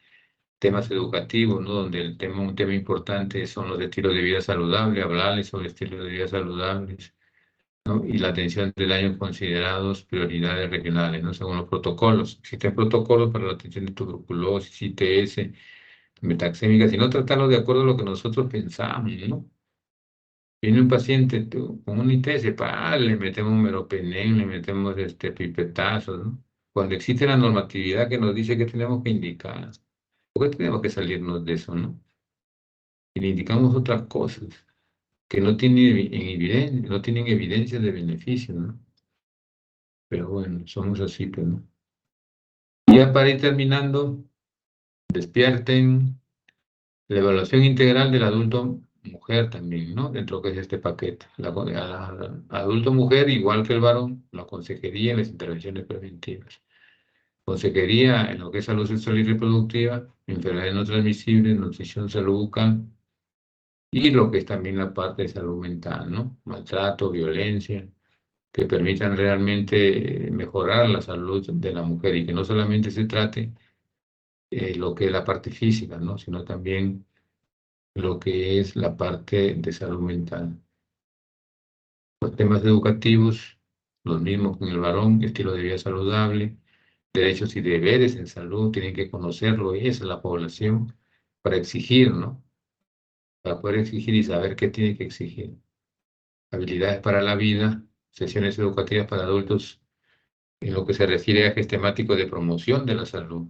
Speaker 1: Temas educativos, ¿no? Donde un tema importante son los estilos de vida saludable, hablarles sobre estilos de vida saludables, ¿no? Y la atención de daños considerados prioridades regionales, ¿no? Según los protocolos. Existen protocolos para la atención de tuberculosis, ITS, metaxémicas, y no tratarlos de acuerdo a lo que nosotros pensamos, ¿no? Viene un paciente con una ITS, le metemos un meropenem, le metemos pipetazos, ¿no? Cuando existe la normatividad que nos dice que tenemos que indicar, ¿por qué tenemos que salirnos de eso, no? Y le indicamos otras cosas que no tienen evidencia, no tienen evidencia de beneficio, ¿no? Pero bueno, somos así, pues, ¿no? Y ya para ir terminando, despierten la evaluación integral del adulto mujer también, ¿no? Dentro que es este paquete. Adulto mujer, igual que el varón, la consejería en las intervenciones preventivas. Consejería en lo que es salud sexual y reproductiva, enfermedades no transmisibles, nutrición, salud bucal, y lo que es también la parte de salud mental, ¿no? Maltrato, violencia, que permitan realmente mejorar la salud de la mujer y que no solamente se trate lo que es la parte física, ¿no? Sino también lo que es la parte de salud mental. Los temas educativos, los mismos con el varón, estilo de vida saludable, derechos y deberes en salud, tienen que conocerlo, esa es la población, para exigir, ¿no? Para poder exigir y saber qué tiene que exigir. Habilidades para la vida, sesiones educativas para adultos en lo que se refiere a ejes temáticos de promoción de la salud.